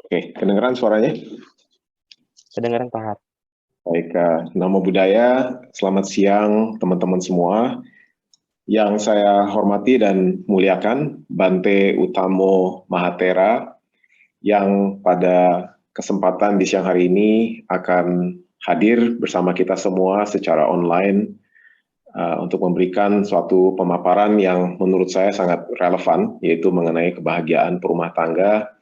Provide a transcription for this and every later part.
Oke, kedengeran suaranya? Kedengaran Pak Har. Baik, Namo Buddhaya, selamat siang teman-teman semua. Yang saya hormati dan muliakan Bante Utamo Mahatera yang pada kesempatan di siang hari ini akan hadir bersama kita semua secara online untuk memberikan suatu pemaparan yang menurut saya sangat relevan, yaitu mengenai kebahagiaan perumah tangga.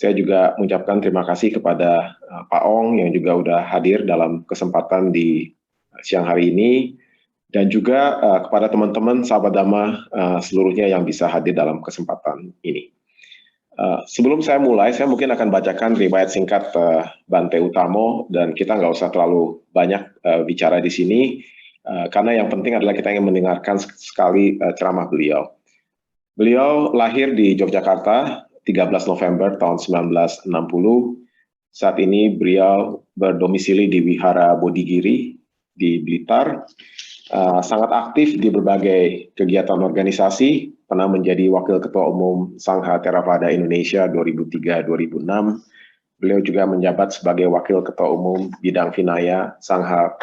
Saya juga mengucapkan terima kasih kepada Pak Ong yang juga sudah hadir dalam kesempatan di siang hari ini, dan juga kepada teman-teman sahabat Dhamma seluruhnya yang bisa hadir dalam kesempatan ini. Sebelum saya mulai, saya mungkin akan bacakan riwayat singkat Bante Utamo, dan kita nggak usah terlalu banyak bicara di sini, karena yang penting adalah kita ingin mendengarkan sekali ceramah beliau. Beliau lahir di Yogyakarta 13 November tahun 1960. Saat ini beliau berdomisili di Wihara Bodhigiri di Blitar. Sangat aktif di berbagai kegiatan organisasi, pernah menjadi Wakil Ketua Umum Sangha Theravada Indonesia 2003-2006. Beliau juga menjabat sebagai Wakil Ketua Umum Bidang Vinaya Sangha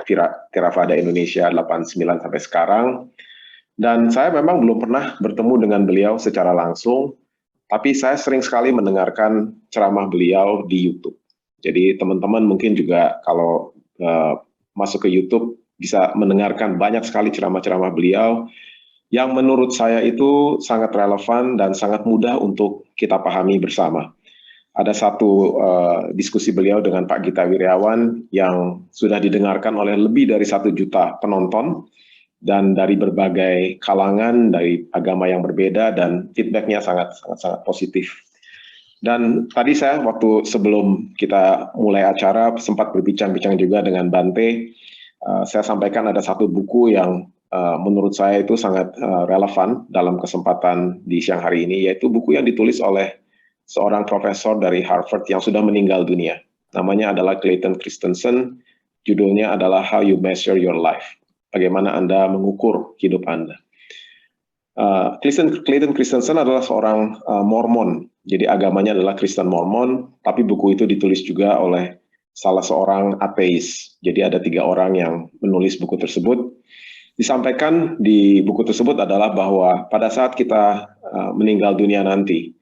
Theravada Indonesia 89 sampai sekarang. Dan saya memang belum pernah bertemu dengan beliau secara langsung, tapi saya sering sekali mendengarkan ceramah beliau di YouTube. Jadi teman-teman mungkin juga kalau masuk ke YouTube bisa mendengarkan banyak sekali ceramah-ceramah beliau yang menurut saya itu sangat relevan dan sangat mudah untuk kita pahami bersama. Ada satu diskusi beliau dengan Pak Gita Wirjawan yang sudah didengarkan oleh lebih dari 1 juta penonton, dan dari berbagai kalangan, dari agama yang berbeda, dan feedback-nya sangat positif. Dan tadi saya waktu sebelum kita mulai acara sempat berbincang-bincang juga dengan Bante. Saya sampaikan ada satu buku yang menurut saya itu sangat relevan dalam kesempatan di siang hari ini, yaitu buku yang ditulis oleh seorang profesor dari Harvard yang sudah meninggal dunia. Namanya adalah Clayton Christensen, judulnya adalah How You Measure Your Life. Bagaimana Anda mengukur hidup Anda. Clayton Christensen adalah seorang Mormon, jadi agamanya adalah Kristen Mormon, tapi buku itu ditulis juga oleh salah seorang ateis. Jadi ada 3 orang yang menulis buku tersebut. Disampaikan di buku tersebut adalah bahwa pada saat kita meninggal dunia nanti,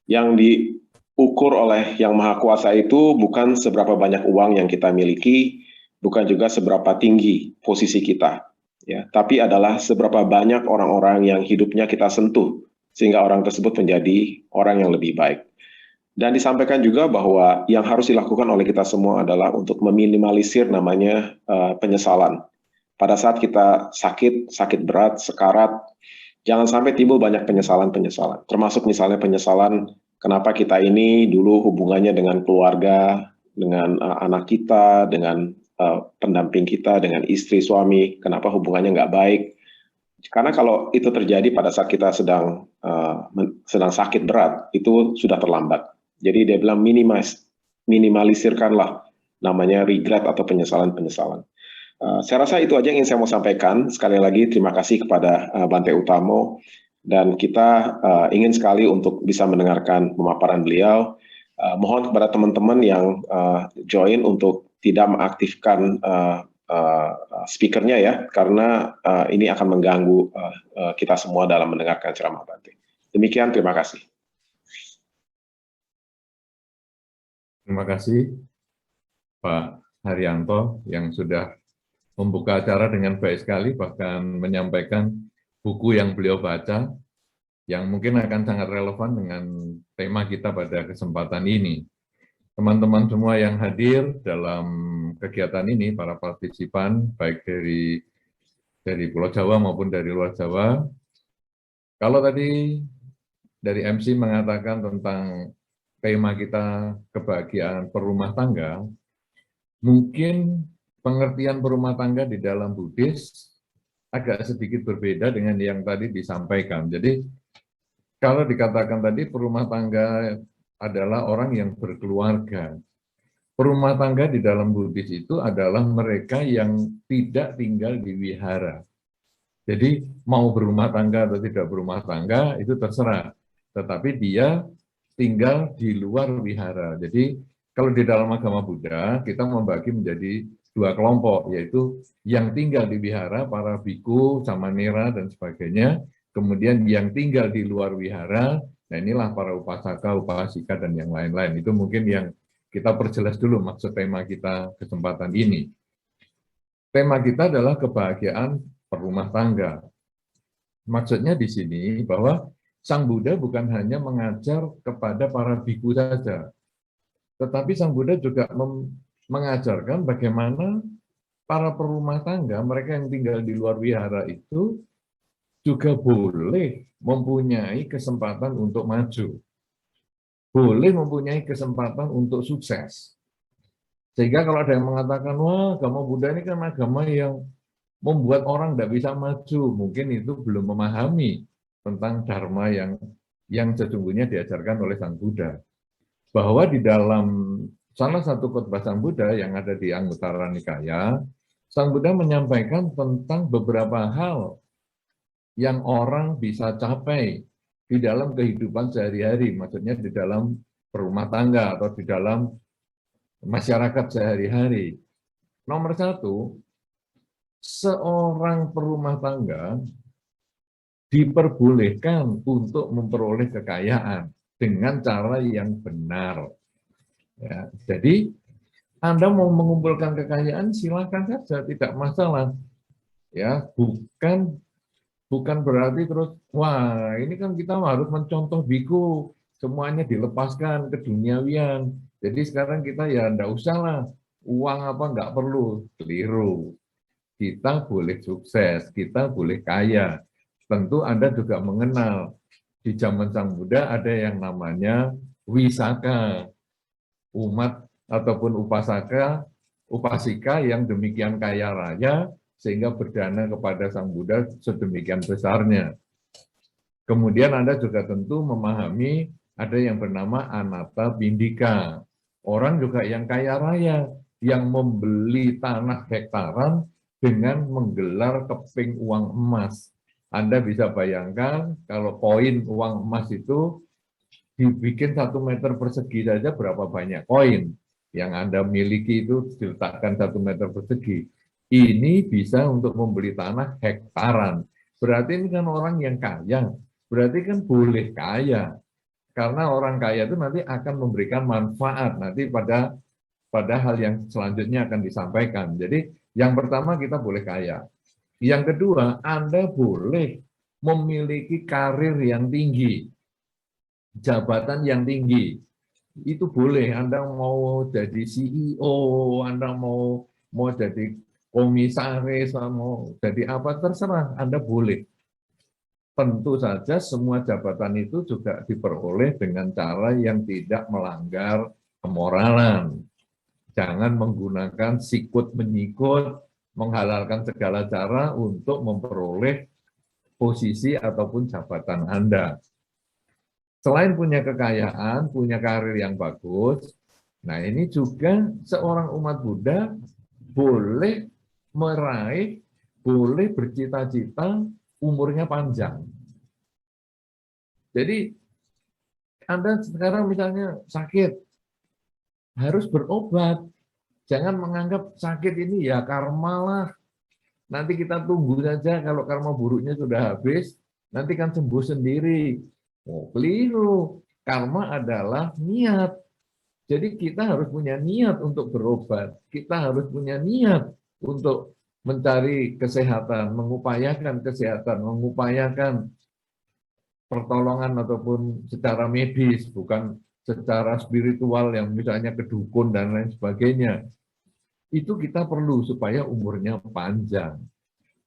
yang diukur oleh Yang Maha Kuasa itu bukan seberapa banyak uang yang kita miliki, bukan juga seberapa tinggi posisi kita, ya, tapi adalah seberapa banyak orang-orang yang hidupnya kita sentuh, sehingga orang tersebut menjadi orang yang lebih baik. Dan disampaikan juga bahwa yang harus dilakukan oleh kita semua adalah untuk meminimalisir namanya penyesalan. Pada saat kita sakit berat, sekarat, jangan sampai timbul banyak penyesalan, termasuk misalnya penyesalan kenapa kita ini dulu hubungannya dengan keluarga, dengan anak kita, dengan pendamping kita, dengan istri, suami, kenapa hubungannya nggak baik. Karena kalau itu terjadi pada saat kita sedang sakit berat, itu sudah terlambat. Jadi dia bilang minimalisirkanlah namanya regret atau penyesalan-penyesalan. Saya rasa itu aja yang ingin saya mau sampaikan. Sekali lagi terima kasih kepada Bante Utamo, dan kita ingin sekali untuk bisa mendengarkan pemaparan beliau. Mohon kepada teman-teman yang join untuk tidak mengaktifkan speakernya ya, karena ini akan mengganggu kita semua dalam mendengarkan ceramah Bante. Demikian, terima kasih. Terima kasih Pak Haryanto yang sudah membuka acara dengan baik sekali, bahkan menyampaikan buku yang beliau baca, yang mungkin akan sangat relevan dengan tema kita pada kesempatan ini. Teman-teman semua yang hadir dalam kegiatan ini, para partisipan, baik dari Pulau Jawa maupun dari luar Jawa, kalau tadi dari MC mengatakan tentang tema kita kebahagiaan perumah tangga, mungkin pengertian perumah tangga di dalam Buddhis agak sedikit berbeda dengan yang tadi disampaikan. Jadi kalau dikatakan tadi perumah tangga adalah orang yang berkeluarga. Perumah tangga di dalam Buddhis itu adalah mereka yang tidak tinggal di wihara. Jadi mau berumah tangga atau tidak berumah tangga itu terserah. Tetapi dia tinggal di luar wihara. Jadi kalau di dalam agama Buddha, kita membagi menjadi dua kelompok, yaitu yang tinggal di wihara, para biku, samanera, dan sebagainya. Kemudian yang tinggal di luar wihara, nah inilah para upasaka, upasika, dan yang lain-lain. Itu mungkin yang kita perjelas dulu maksud tema kita kesempatan ini. Tema kita adalah kebahagiaan perumah tangga. Maksudnya di sini bahwa Sang Buddha bukan hanya mengajar kepada para biku saja, tetapi Sang Buddha juga mengajarkan bagaimana para perumah tangga, mereka yang tinggal di luar wihara itu juga boleh mempunyai kesempatan untuk maju, boleh mempunyai kesempatan untuk sukses. Sehingga kalau ada yang mengatakan, wah agama Buddha ini kan agama yang membuat orang tidak bisa maju, mungkin itu belum memahami tentang dharma yang sesungguhnya diajarkan oleh Sang Buddha. Bahwa di dalam salah satu khotbah Sang Buddha yang ada di Anguttara Nikaya, Sang Buddha menyampaikan tentang beberapa hal yang orang bisa capai di dalam kehidupan sehari-hari, maksudnya di dalam perumah tangga atau di dalam masyarakat sehari-hari. Nomor satu, seorang perumah tangga diperbolehkan untuk memperoleh kekayaan dengan cara yang benar. Ya, jadi Anda mau mengumpulkan kekayaan silakan saja, tidak masalah. Ya, bukan berarti terus wah ini kan kita harus mencontoh biku, semuanya dilepaskan ke duniawian. Jadi sekarang kita ya enggak usah lah, uang apa enggak perlu, keliru. Kita boleh sukses, kita boleh kaya. Tentu Anda juga mengenal, di zaman Sang Buddha ada yang namanya wisaka, umat ataupun upasaka, upasika yang demikian kaya raya, sehingga berdana kepada Sang Buddha sedemikian besarnya. Kemudian Anda juga tentu memahami ada yang bernama anatta pindika. Orang juga yang kaya raya, yang membeli tanah hektaran dengan menggelar keping uang emas. Anda bisa bayangkan kalau koin uang emas itu dibikin 1 meter persegi saja berapa banyak koin yang Anda miliki itu diletakkan 1 meter persegi. Ini bisa untuk membeli tanah hektaran. Berarti ini kan orang yang kaya, berarti kan boleh kaya. Karena orang kaya itu nanti akan memberikan manfaat nanti pada hal yang selanjutnya akan disampaikan. Jadi yang pertama kita boleh kaya. Yang kedua, Anda boleh memiliki karir yang tinggi, jabatan yang tinggi. Itu boleh, Anda mau jadi CEO, Anda mau jadi komisaris, mau jadi apa, terserah, Anda boleh. Tentu saja semua jabatan itu juga diperoleh dengan cara yang tidak melanggar kemoralan. Jangan menggunakan sikut menyikut, menghalalkan segala cara untuk memperoleh posisi ataupun jabatan Anda. Selain punya kekayaan, punya karir yang bagus, nah ini juga seorang umat Buddha boleh meraih, boleh bercita-cita umurnya panjang. Jadi Anda sekarang misalnya sakit, harus berobat. Jangan menganggap sakit ini ya karma lah. Nanti kita tunggu saja kalau karma buruknya sudah habis, nanti kan sembuh sendiri. Oh, keliru. Karma adalah niat. Jadi kita harus punya niat untuk berobat. Kita harus punya niat untuk mencari kesehatan, mengupayakan kesehatan, mengupayakan pertolongan ataupun secara medis, bukan secara spiritual yang misalnya ke dukun dan lain sebagainya. Itu kita perlu supaya umurnya panjang.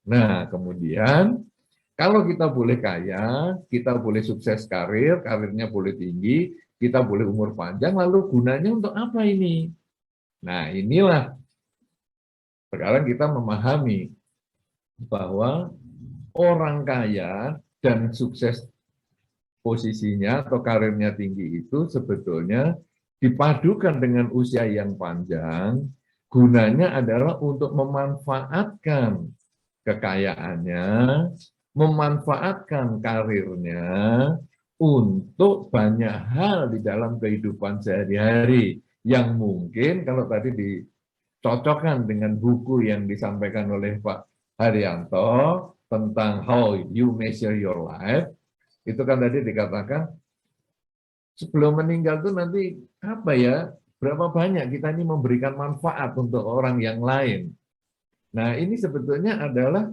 Nah, kemudian kalau kita boleh kaya, kita boleh sukses karir, karirnya boleh tinggi, kita boleh umur panjang, lalu gunanya untuk apa ini? Nah, inilah sekarang kita memahami bahwa orang kaya dan sukses posisinya atau karirnya tinggi itu sebetulnya dipadukan dengan usia yang panjang, gunanya adalah untuk memanfaatkan kekayaannya, memanfaatkan karirnya untuk banyak hal di dalam kehidupan sehari-hari yang mungkin kalau tadi dicocokkan dengan buku yang disampaikan oleh Pak Haryanto tentang how you measure your life, itu kan tadi dikatakan sebelum meninggal tuh nanti apa ya, berapa banyak kita ini memberikan manfaat untuk orang yang lain. Nah, ini sebetulnya adalah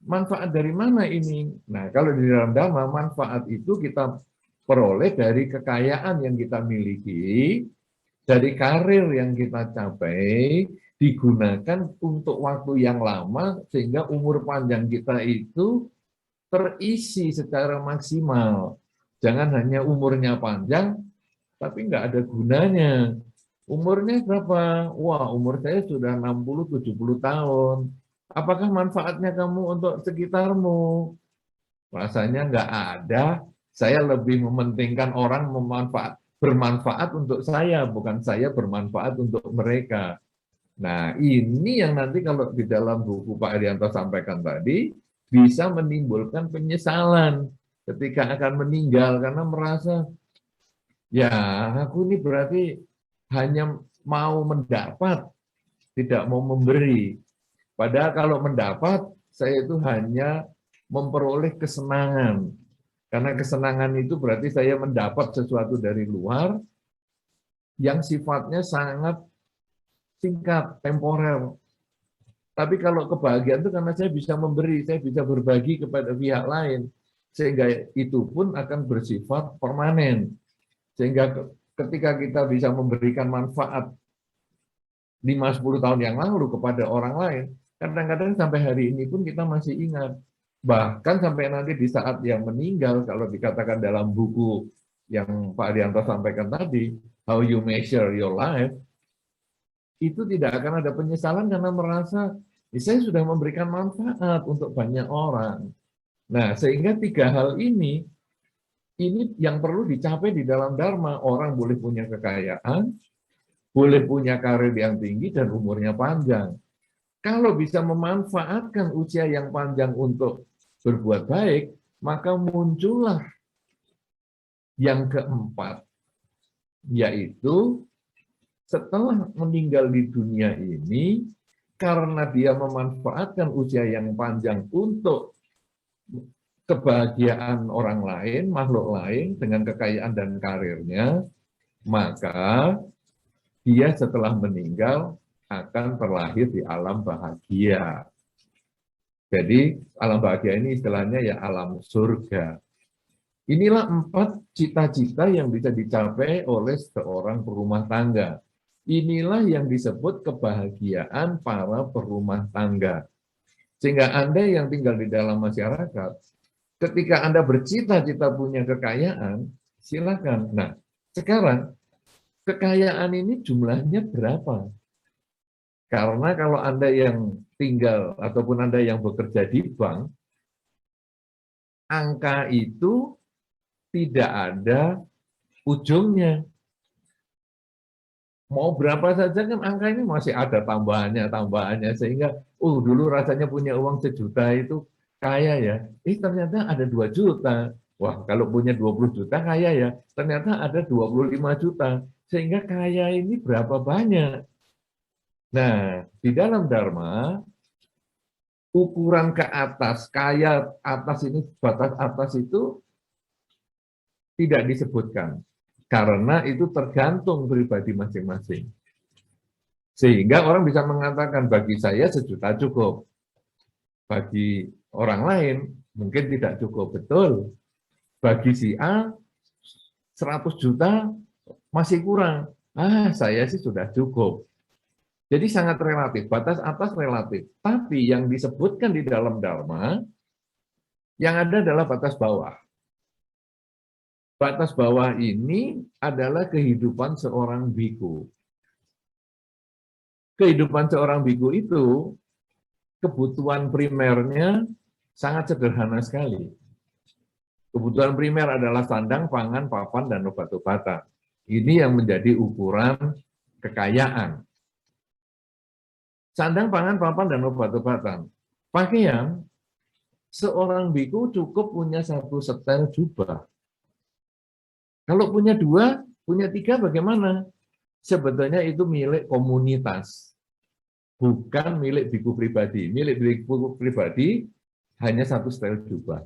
manfaat dari mana ini? Nah, kalau di dalam Dhamma, manfaat itu kita peroleh dari kekayaan yang kita miliki, dari karir yang kita capai, digunakan untuk waktu yang lama, sehingga umur panjang kita itu terisi secara maksimal. Jangan hanya umurnya panjang, tapi nggak ada gunanya. Umurnya berapa? Wah, umur saya sudah 60-70 tahun. Apakah manfaatnya kamu untuk sekitarmu? Rasanya nggak ada. Saya lebih mementingkan orang bermanfaat untuk saya, bukan saya bermanfaat untuk mereka. Nah, ini yang nanti kalau di dalam buku Pak Haryanto sampaikan tadi, bisa menimbulkan penyesalan ketika akan meninggal, karena merasa, ya aku ini berarti hanya mau mendapat, tidak mau memberi. Padahal kalau mendapat, saya itu hanya memperoleh kesenangan. Karena kesenangan itu berarti saya mendapat sesuatu dari luar yang sifatnya sangat singkat, temporer. Tapi kalau kebahagiaan itu karena saya bisa memberi, saya bisa berbagi kepada pihak lain. Sehingga itu pun akan bersifat permanen. Sehingga ketika kita bisa memberikan manfaat 5-10 tahun yang lalu kepada orang lain, kadang-kadang sampai hari ini pun kita masih ingat. Bahkan sampai nanti di saat yang meninggal, kalau dikatakan dalam buku yang Pak Haryanto sampaikan tadi, How You Measure Your Life, itu tidak akan ada penyesalan karena merasa, saya sudah memberikan manfaat untuk banyak orang. Nah, sehingga 3 hal ini yang perlu dicapai di dalam Dharma. Orang boleh punya kekayaan, boleh punya karir yang tinggi, dan umurnya panjang. Kalau bisa memanfaatkan usia yang panjang untuk berbuat baik, maka muncullah yang keempat, yaitu setelah meninggal di dunia ini, karena dia memanfaatkan usia yang panjang untuk kebahagiaan orang lain, makhluk lain, dengan kekayaan dan karirnya, maka dia setelah meninggal akan terlahir di alam bahagia. Jadi alam bahagia ini istilahnya ya alam surga. Inilah 4 cita-cita yang bisa dicapai oleh seorang perumah tangga. Inilah yang disebut kebahagiaan para perumah tangga. Sehingga Anda yang tinggal di dalam masyarakat, ketika Anda bercita-cita punya kekayaan, silakan. Nah, sekarang kekayaan ini jumlahnya berapa? Karena kalau Anda yang tinggal ataupun Anda yang bekerja di bank, angka itu tidak ada ujungnya. Mau berapa saja kan angka ini masih ada tambahannya, sehingga dulu rasanya punya uang 1 juta itu kaya ya. Ternyata ada 2 juta. Wah, kalau punya 20 juta kaya ya. Ternyata ada 25 juta. Sehingga kaya ini berapa banyak? Nah, di dalam Dharma, ukuran ke atas, kaya atas ini, batas atas itu tidak disebutkan. Karena itu tergantung pribadi masing-masing. Sehingga orang bisa mengatakan, bagi saya 1 juta cukup. Bagi orang lain, mungkin tidak cukup. Betul. Bagi si A, 100 juta masih kurang. Saya sih sudah cukup. Jadi sangat relatif, batas atas relatif. Tapi yang disebutkan di dalam Dharma, yang ada adalah batas bawah. Batas bawah ini adalah kehidupan seorang biku. Kehidupan seorang biku itu, kebutuhan primernya sangat sederhana sekali. Kebutuhan primer adalah sandang, pangan, papan, dan obat-obatan. Ini yang menjadi ukuran kekayaan. Sandang, pangan, papan, dan obat-obatan. Pakaian, seorang biku cukup punya 1 setel jubah. Kalau punya 2, punya 3 bagaimana? Sebetulnya itu milik komunitas, bukan milik biku pribadi. Milik biku pribadi hanya 1 setel jubah.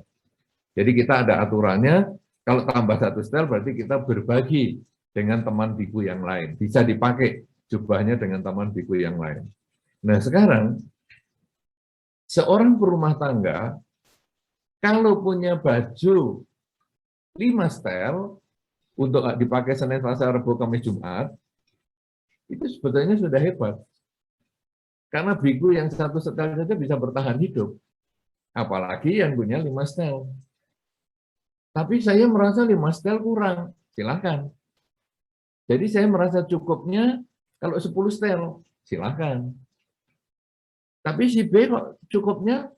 Jadi kita ada aturannya, kalau tambah 1 setel berarti kita berbagi dengan teman biku yang lain. Bisa dipakai jubahnya dengan teman biku yang lain. Nah sekarang, seorang perumah tangga, kalau punya baju 5 setel, untuk dipakai Senin, Selasa, Rabu, Kamis, Jumat, itu sebetulnya sudah hebat. Karena biku yang 1 setel saja bisa bertahan hidup. Apalagi yang punya 5 setel. Tapi saya merasa 5 setel kurang, silakan. Jadi saya merasa cukupnya kalau 10 setel, silakan. Tapi si B kok cukupnya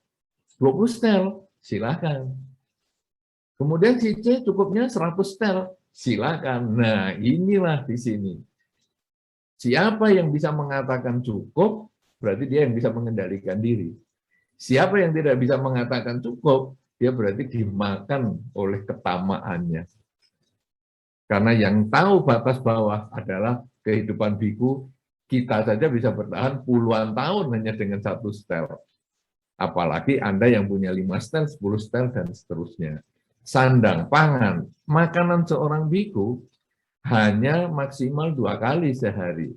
20 setel, silakan. Kemudian si C cukupnya 100 setel, silakan. Nah, inilah di sini. Siapa yang bisa mengatakan cukup, berarti dia yang bisa mengendalikan diri. Siapa yang tidak bisa mengatakan cukup, dia berarti dimakan oleh ketamaannya. Karena yang tahu batas bawah adalah kehidupan biku, kita saja bisa bertahan puluhan tahun hanya dengan 1 setel. Apalagi Anda yang punya 5 setel, 10 setel, dan seterusnya. Sandang, pangan, makanan seorang biku hanya maksimal 2 kali sehari.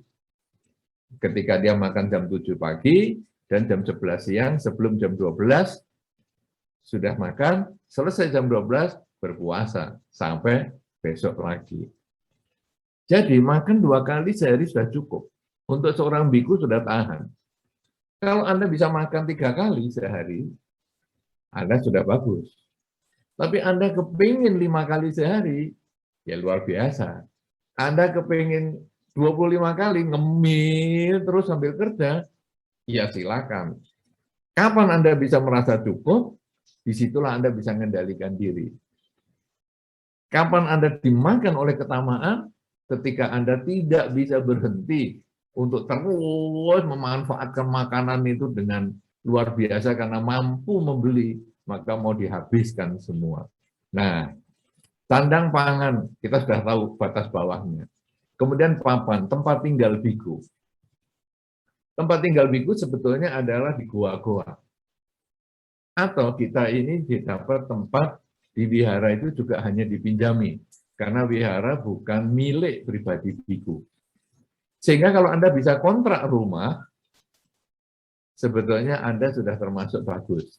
Ketika dia makan jam 7 pagi dan jam 11 siang, sebelum jam 12 sudah makan, selesai jam 12 berpuasa sampai besok lagi. Jadi makan 2 kali sehari sudah cukup. Untuk seorang biku sudah tahan. Kalau Anda bisa makan 3 kali sehari, Anda sudah bagus. Tapi Anda kepingin 5 kali sehari, ya luar biasa. Anda kepingin 25 kali ngemil terus sambil kerja, ya silakan. Kapan Anda bisa merasa cukup, disitulah Anda bisa mengendalikan diri. Kapan Anda dimakan oleh ketamaan, ketika Anda tidak bisa berhenti untuk terus memanfaatkan makanan itu dengan luar biasa karena mampu membeli, maka mau dihabiskan semua. Nah, sandang pangan, kita sudah tahu batas bawahnya. Kemudian papan, tempat tinggal biku. Tempat tinggal biku sebetulnya adalah di goa-goa. Atau kita ini didapat tempat di wihara itu juga hanya dipinjami. Karena wihara bukan milik pribadi biku. Sehingga kalau Anda bisa kontrak rumah, sebetulnya Anda sudah termasuk bagus.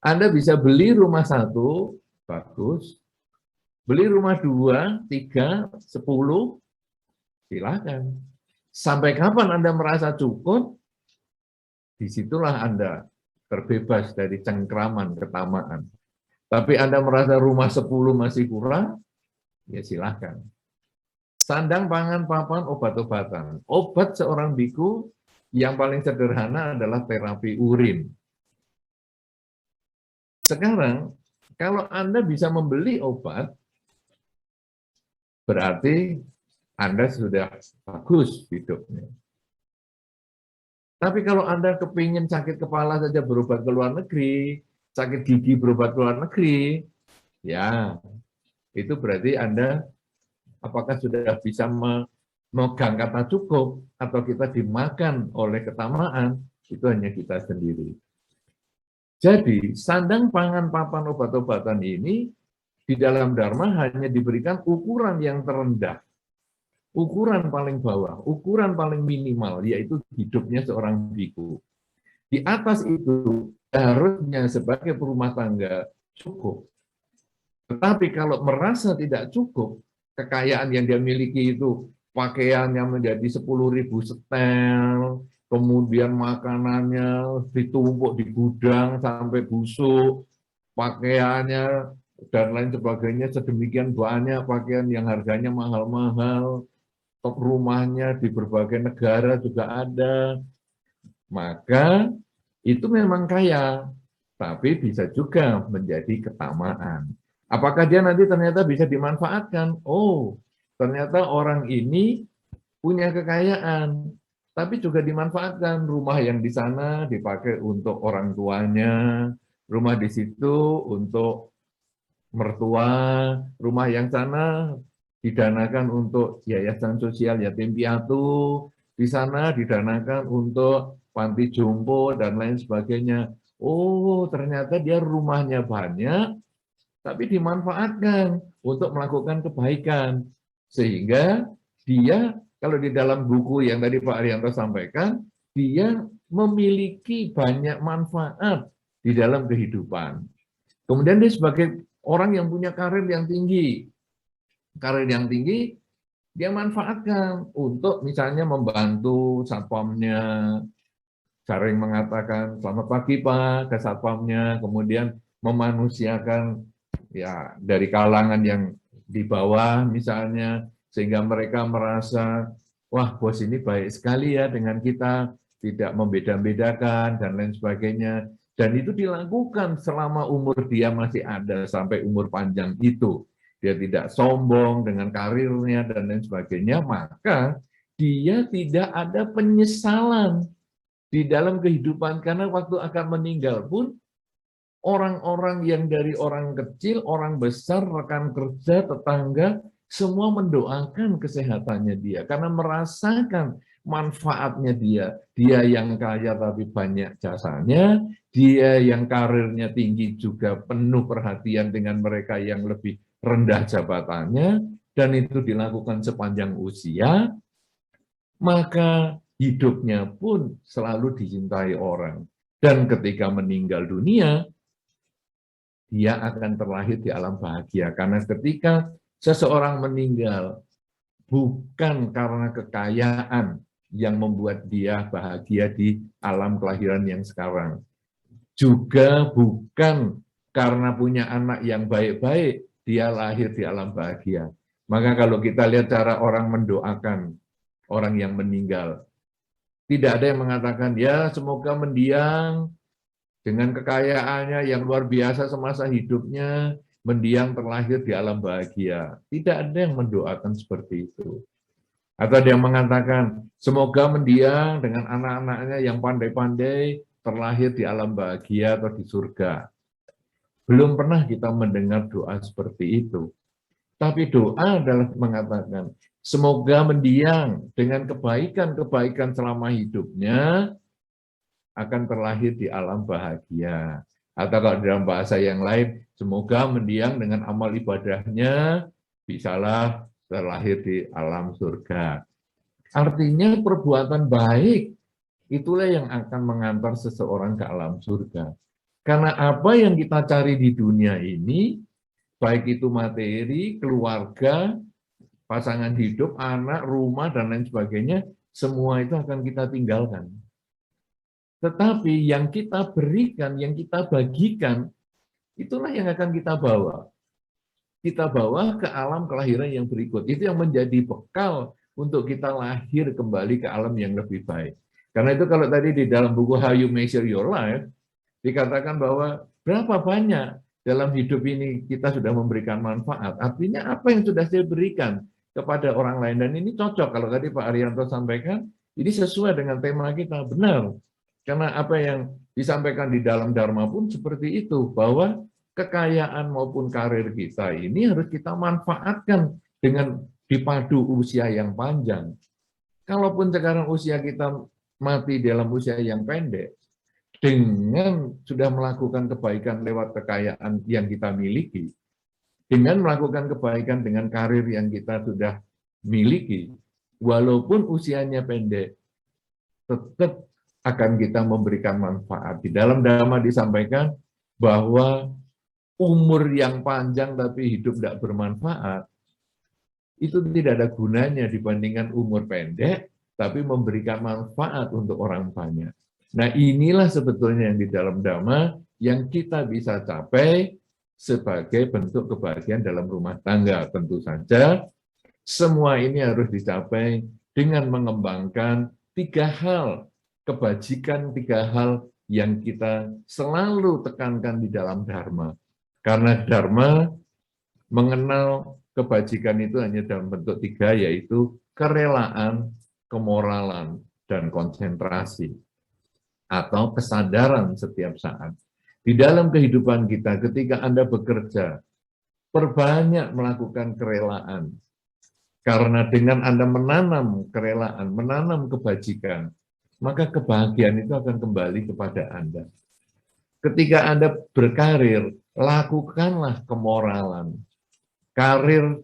Anda bisa beli rumah 1, bagus. Beli rumah 2, 3, 10, silakan. Sampai kapan Anda merasa cukup, disitulah Anda terbebas dari cengkraman ketamaan. Tapi Anda merasa rumah 10 masih kurang, ya silakan. Sandang, pangan, papan, obat-obatan. Obat seorang biku yang paling sederhana adalah terapi urin. Sekarang, kalau Anda bisa membeli obat, berarti Anda sudah bagus hidupnya. Tapi kalau Anda kepingin sakit kepala saja berobat ke luar negeri, sakit gigi berobat ke luar negeri, ya itu berarti Anda apakah sudah bisa memegang kata cukup atau kita dimakan oleh ketamaan, itu hanya kita sendiri. Jadi, sandang, pangan, papan, obat-obatan ini di dalam Dharma hanya diberikan ukuran yang terendah, ukuran paling bawah, ukuran paling minimal, yaitu hidupnya seorang biku. Di atas itu, harusnya sebagai perumah tangga cukup. Tetapi kalau merasa tidak cukup, kekayaan yang dia miliki itu, pakaiannya menjadi 10.000 setel, kemudian makanannya ditumpuk di gudang sampai busuk, pakaiannya dan lain sebagainya sedemikian banyak, pakaian yang harganya mahal-mahal, top rumahnya di berbagai negara juga ada, maka itu memang kaya, tapi bisa juga menjadi ketamaan. Apakah dia nanti ternyata bisa dimanfaatkan? Oh, ternyata orang ini punya kekayaan, tapi juga dimanfaatkan. Rumah yang di sana dipakai untuk orang tuanya, rumah di situ untuk mertua, rumah yang sana didanakan untuk yayasan sosial yatim piatu, di sana didanakan untuk panti jompo dan lain sebagainya. Oh, ternyata dia rumahnya banyak, tapi dimanfaatkan untuk melakukan kebaikan. Sehingga dia, kalau di dalam buku yang tadi Pak Arianto sampaikan, dia memiliki banyak manfaat di dalam kehidupan. Kemudian dia sebagai orang yang punya karir yang tinggi. Karir yang tinggi, dia manfaatkan untuk misalnya membantu satpamnya, sering mengatakan selamat pagi Pak ke satpamnya, kemudian memanusiakan ya dari kalangan yang di bawah misalnya, sehingga mereka merasa wah bos ini baik sekali ya dengan kita, tidak membeda-bedakan dan lain sebagainya. Dan itu dilakukan selama umur dia masih ada sampai umur panjang itu. Dia tidak sombong dengan karirnya dan lain sebagainya, maka dia tidak ada penyesalan di dalam kehidupan, karena waktu akan meninggal pun orang-orang yang dari orang kecil, orang besar, rekan kerja, tetangga, semua mendoakan kesehatannya dia karena merasakan manfaatnya dia. Dia yang kaya tapi banyak jasanya, dia yang karirnya tinggi juga penuh perhatian dengan mereka yang lebih rendah jabatannya, dan itu dilakukan sepanjang usia, maka hidupnya pun selalu dicintai orang. Dan ketika meninggal dunia, dia akan terlahir di alam bahagia. Karena ketika seseorang meninggal, bukan karena kekayaan yang membuat dia bahagia di alam kelahiran yang sekarang. Juga bukan karena punya anak yang baik-baik, dia lahir di alam bahagia. Maka kalau kita lihat cara orang mendoakan orang yang meninggal, tidak ada yang mengatakan, ya semoga mendiang dengan kekayaannya yang luar biasa semasa hidupnya, mendiang terlahir di alam bahagia. Tidak ada yang mendoakan seperti itu. Atau ada yang mengatakan, semoga mendiang dengan anak-anaknya yang pandai-pandai terlahir di alam bahagia atau di surga. Belum pernah kita mendengar doa seperti itu. Tapi doa adalah mengatakan, semoga mendiang dengan kebaikan-kebaikan selama hidupnya akan terlahir di alam bahagia. Atau kalau dalam bahasa yang lain, semoga mendiang dengan amal ibadahnya bisalah terlahir di alam surga. Artinya perbuatan baik itulah yang akan mengantar seseorang ke alam surga. Karena apa yang kita cari di dunia ini, baik itu materi, keluarga, pasangan hidup, anak, rumah, dan lain sebagainya, semua itu akan kita tinggalkan. Tetapi yang kita berikan, yang kita bagikan, itulah yang akan kita bawa. Kita bawa ke alam kelahiran yang berikut. Itu yang menjadi bekal untuk kita lahir kembali ke alam yang lebih baik. Karena itu kalau tadi di dalam buku How You Measure Your Life, dikatakan bahwa berapa banyak dalam hidup ini kita sudah memberikan manfaat. Artinya apa yang sudah saya berikan kepada orang lain. Dan ini cocok, kalau tadi Pak Arianto sampaikan, ini sesuai dengan tema kita, benar. Karena apa yang disampaikan di dalam Dharma pun seperti itu, bahwa kekayaan maupun karir kita ini harus kita manfaatkan dengan dipadu usia yang panjang. Kalaupun sekarang usia kita mati dalam usia yang pendek, dengan sudah melakukan kebaikan lewat kekayaan yang kita miliki, dengan melakukan kebaikan dengan karir yang kita sudah miliki, walaupun usianya pendek, tetap akan kita memberikan manfaat. Di dalam Dhamma disampaikan bahwa umur yang panjang tapi hidup tidak bermanfaat, itu tidak ada gunanya dibandingkan umur pendek, tapi memberikan manfaat untuk orang banyak. Nah, inilah sebetulnya yang di dalam Dhamma yang kita bisa capai sebagai bentuk kebahagiaan dalam rumah tangga. Tentu saja, semua ini harus dicapai dengan mengembangkan 3 hal, kebajikan 3 hal yang kita selalu tekankan di dalam Dharma. Karena Dharma mengenal kebajikan itu hanya dalam bentuk 3, yaitu kerelaan, kemoralan, dan konsentrasi, atau kesadaran setiap saat. Di dalam kehidupan kita, ketika Anda bekerja, perbanyak melakukan kerelaan. Karena dengan Anda menanam kerelaan, menanam kebajikan, maka kebahagiaan itu akan kembali kepada Anda. Ketika Anda berkarir, lakukanlah kemoralan. Karir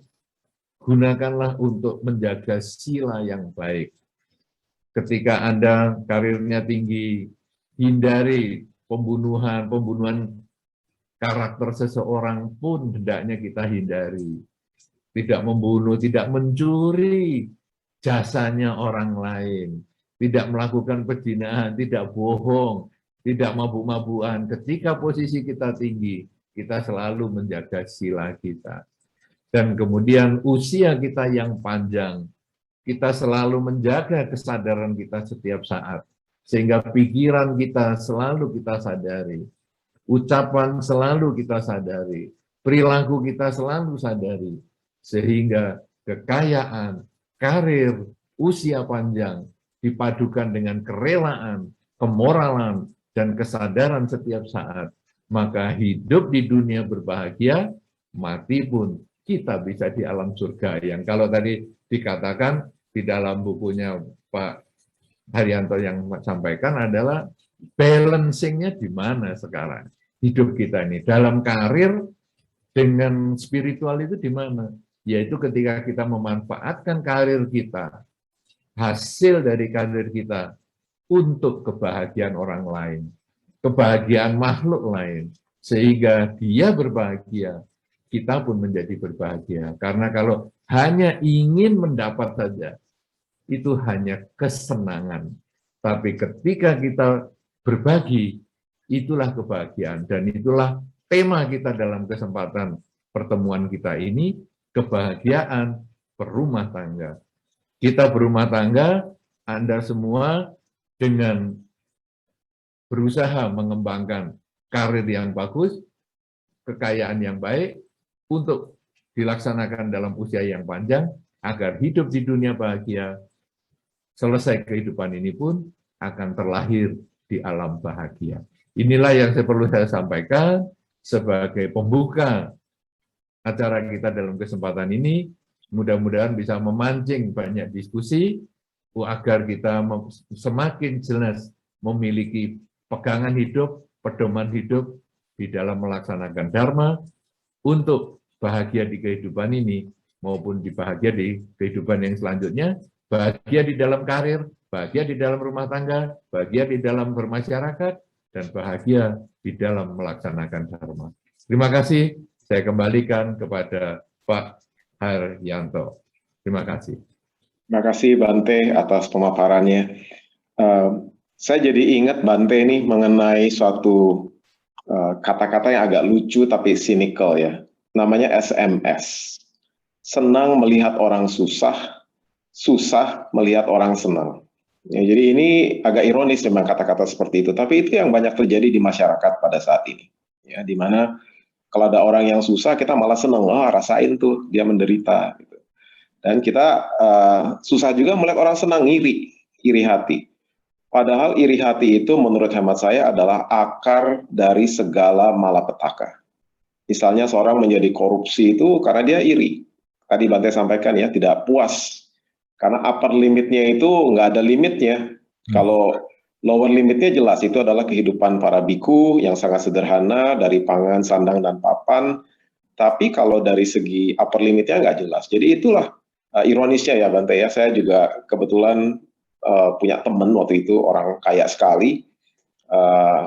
gunakanlah untuk menjaga sila yang baik. Ketika Anda karirnya tinggi, hindari pembunuhan karakter seseorang pun hendaknya kita hindari. Tidak membunuh, tidak mencuri jasanya orang lain, tidak melakukan perzinahan, tidak bohong, tidak mabuk-mabukan. Ketika posisi kita tinggi, kita selalu menjaga sila kita. Dan kemudian usia kita yang panjang, kita selalu menjaga kesadaran kita setiap saat. Sehingga pikiran kita selalu kita sadari. Ucapan selalu kita sadari. Perilaku kita selalu sadari. Sehingga kekayaan, karir, usia panjang dipadukan dengan kerelaan, kemoralan, dan kesadaran setiap saat. Maka hidup di dunia berbahagia, mati pun kita bisa di alam surga. Yang kalau tadi dikatakan di dalam bukunya Pak Haryanto yang sampaikan adalah balancing-nya di mana sekarang hidup kita ini. Dalam karir dengan spiritual itu di mana? Yaitu ketika kita memanfaatkan karir kita, hasil dari karir kita untuk kebahagiaan orang lain, kebahagiaan makhluk lain, sehingga dia berbahagia, kita pun menjadi berbahagia. Karena kalau hanya ingin mendapat saja, itu hanya kesenangan. Tapi ketika kita berbagi, itulah kebahagiaan. Dan itulah tema kita dalam kesempatan pertemuan kita ini, kebahagiaan berumah tangga. Kita berumah tangga, Anda semua dengan berusaha mengembangkan karir yang bagus, kekayaan yang baik, untuk dilaksanakan dalam usia yang panjang, agar hidup di dunia bahagia, selesai kehidupan ini pun akan terlahir di alam bahagia. Inilah yang perlu saya sampaikan sebagai pembuka acara kita dalam kesempatan ini. Mudah-mudahan bisa memancing banyak diskusi agar kita semakin jelas memiliki pegangan hidup, pedoman hidup di dalam melaksanakan dharma untuk bahagia di kehidupan ini maupun bahagia di kehidupan yang selanjutnya, bahagia di dalam karir, bahagia di dalam rumah tangga, bahagia di dalam bermasyarakat, dan bahagia di dalam melaksanakan dharma. Terima kasih, saya kembalikan kepada Pak Haryanto. Terima kasih. Terima kasih Bante atas pemaparannya. Saya jadi ingat Bante ini mengenai suatu kata-kata yang agak lucu tapi cynical ya. Namanya SMS. Senang melihat orang susah, susah melihat orang senang. Ya, jadi ini agak ironis memang kata-kata seperti itu, tapi itu yang banyak terjadi di masyarakat pada saat ini. Ya, di mana kalau ada orang yang susah, kita malah senang, rasain tuh dia menderita. Gitu. Dan kita susah juga melihat orang senang, iri hati. Padahal iri hati itu menurut hemat saya adalah akar dari segala malapetaka. Misalnya seorang menjadi korupsi itu karena dia iri. Tadi Bante sampaikan ya, tidak puas. Karena upper limitnya itu nggak ada limitnya. Kalau lower limitnya jelas, itu adalah kehidupan para biku yang sangat sederhana, dari pangan, sandang, dan papan. Tapi kalau dari segi upper limitnya nggak jelas. Jadi itulah ironisnya ya Bante ya. Saya juga kebetulan punya teman waktu itu, orang kaya sekali.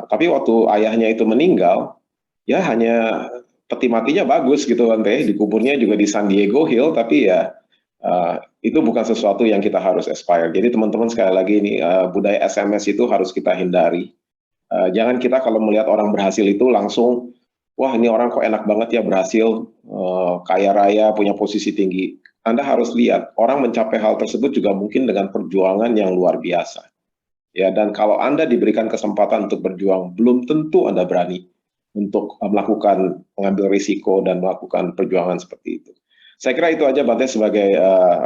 Tapi waktu ayahnya itu meninggal, ya hanya peti matinya bagus gitu Bante. Dikuburnya juga di San Diego Hill, tapi ya itu bukan sesuatu yang kita harus aspire. Jadi teman-teman sekali lagi ini budaya SMS itu harus kita hindari. Jangan kita kalau melihat orang berhasil itu langsung, wah ini orang kok enak banget ya berhasil, kaya raya, punya posisi tinggi. Anda harus lihat, orang mencapai hal tersebut juga mungkin dengan perjuangan yang luar biasa. Ya, dan kalau Anda diberikan kesempatan untuk berjuang, belum tentu Anda berani untuk melakukan, mengambil risiko dan melakukan perjuangan seperti itu. Saya kira itu aja Bante sebagai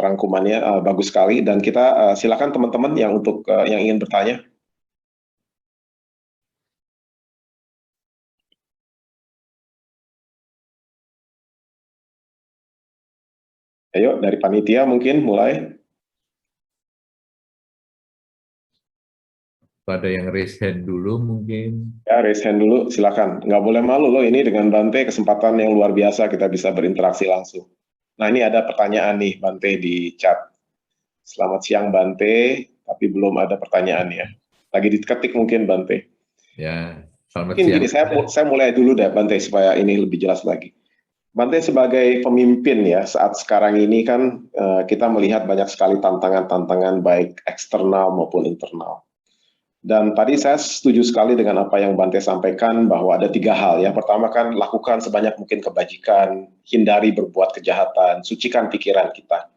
rangkumannya, bagus sekali, dan kita silakan teman-teman yang yang ingin bertanya. Ayo, dari panitia mungkin mulai. Pada yang raise hand dulu mungkin. Ya, raise hand dulu, silakan. Nggak boleh malu loh, ini dengan Bante kesempatan yang luar biasa kita bisa berinteraksi langsung. Nah, ini ada pertanyaan nih, Bante, di chat. Selamat siang, Bante, tapi belum ada pertanyaannya. Lagi diketik mungkin, Bante. Ya, selamat Mungkin siang. gini, saya mulai dulu deh, Bante, supaya ini lebih jelas lagi. Bante sebagai pemimpin ya, saat sekarang ini kan kita melihat banyak sekali tantangan-tantangan baik eksternal maupun internal. Dan tadi saya setuju sekali dengan apa yang Bante sampaikan bahwa ada 3 hal ya. Pertama kan lakukan sebanyak mungkin kebajikan, hindari berbuat kejahatan, sucikan pikiran kita.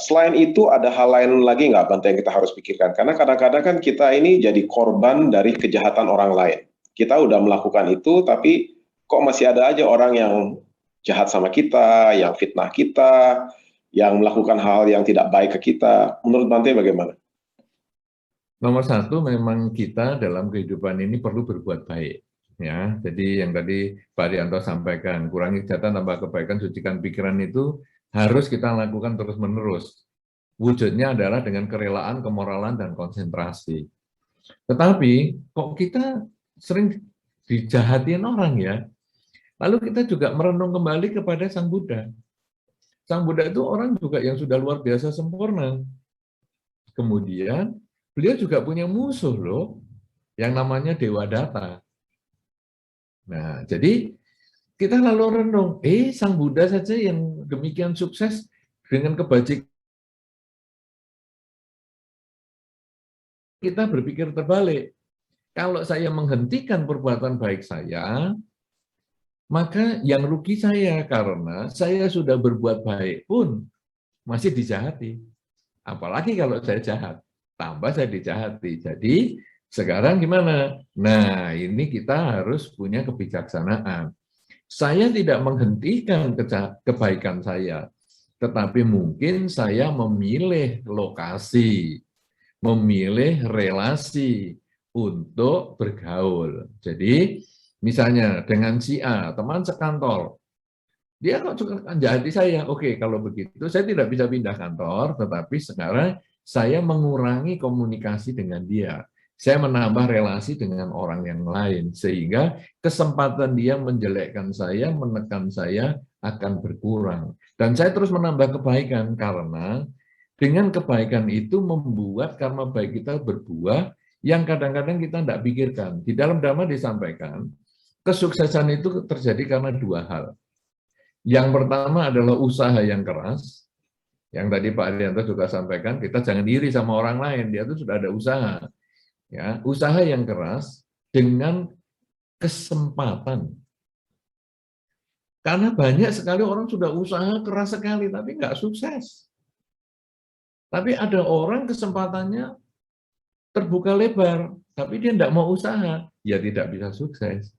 Selain itu ada hal lain lagi nggak Bante yang kita harus pikirkan? Karena kadang-kadang kan kita ini jadi korban dari kejahatan orang lain. Kita udah melakukan itu, tapi kok masih ada aja orang yang jahat sama kita, yang fitnah kita, yang melakukan hal yang tidak baik ke kita. Menurut Bante bagaimana? Nomor satu, memang kita dalam kehidupan ini perlu berbuat baik. Ya, jadi yang tadi Pak Arianto sampaikan, kurangi kejahatan tambah kebaikan, sucikan pikiran itu harus kita lakukan terus-menerus. Wujudnya adalah dengan kerelaan, kemoralan, dan konsentrasi. Tetapi kok kita sering dijahatin orang ya? Lalu kita juga merenung kembali kepada Sang Buddha. Sang Buddha itu orang juga yang sudah luar biasa sempurna. Kemudian beliau juga punya musuh loh, yang namanya Dewa Data. Nah, jadi kita lalu renung, Sang Buddha saja yang demikian sukses dengan kebajikan, kita berpikir terbalik. Kalau saya menghentikan perbuatan baik saya, maka yang rugi saya karena saya sudah berbuat baik pun masih dijahati. Apalagi kalau saya jahat, tambah saya dijahati. Jadi sekarang gimana? Nah, ini kita harus punya kebijaksanaan. Saya tidak menghentikan kebaikan saya, tetapi mungkin saya memilih lokasi, memilih relasi untuk bergaul. Jadi misalnya dengan si A, teman sekantor, dia kok suka menjahati saya. Oke, kalau begitu saya tidak bisa pindah kantor, tetapi sekarang saya mengurangi komunikasi dengan dia. Saya menambah relasi dengan orang yang lain, sehingga kesempatan dia menjelekkan saya, menekan saya akan berkurang. Dan saya terus menambah kebaikan, karena dengan kebaikan itu membuat karma baik kita berbuah yang kadang-kadang kita tidak pikirkan. Di dalam Dhamma disampaikan, kesuksesan itu terjadi karena 2 hal. Yang pertama adalah usaha yang keras, yang tadi Pak Arianto juga sampaikan, kita jangan iri sama orang lain, dia itu sudah ada usaha. Ya, usaha yang keras dengan kesempatan. Karena banyak sekali orang sudah usaha keras sekali, tapi nggak sukses. Tapi ada orang kesempatannya terbuka lebar, tapi dia tidak mau usaha, ya tidak bisa sukses.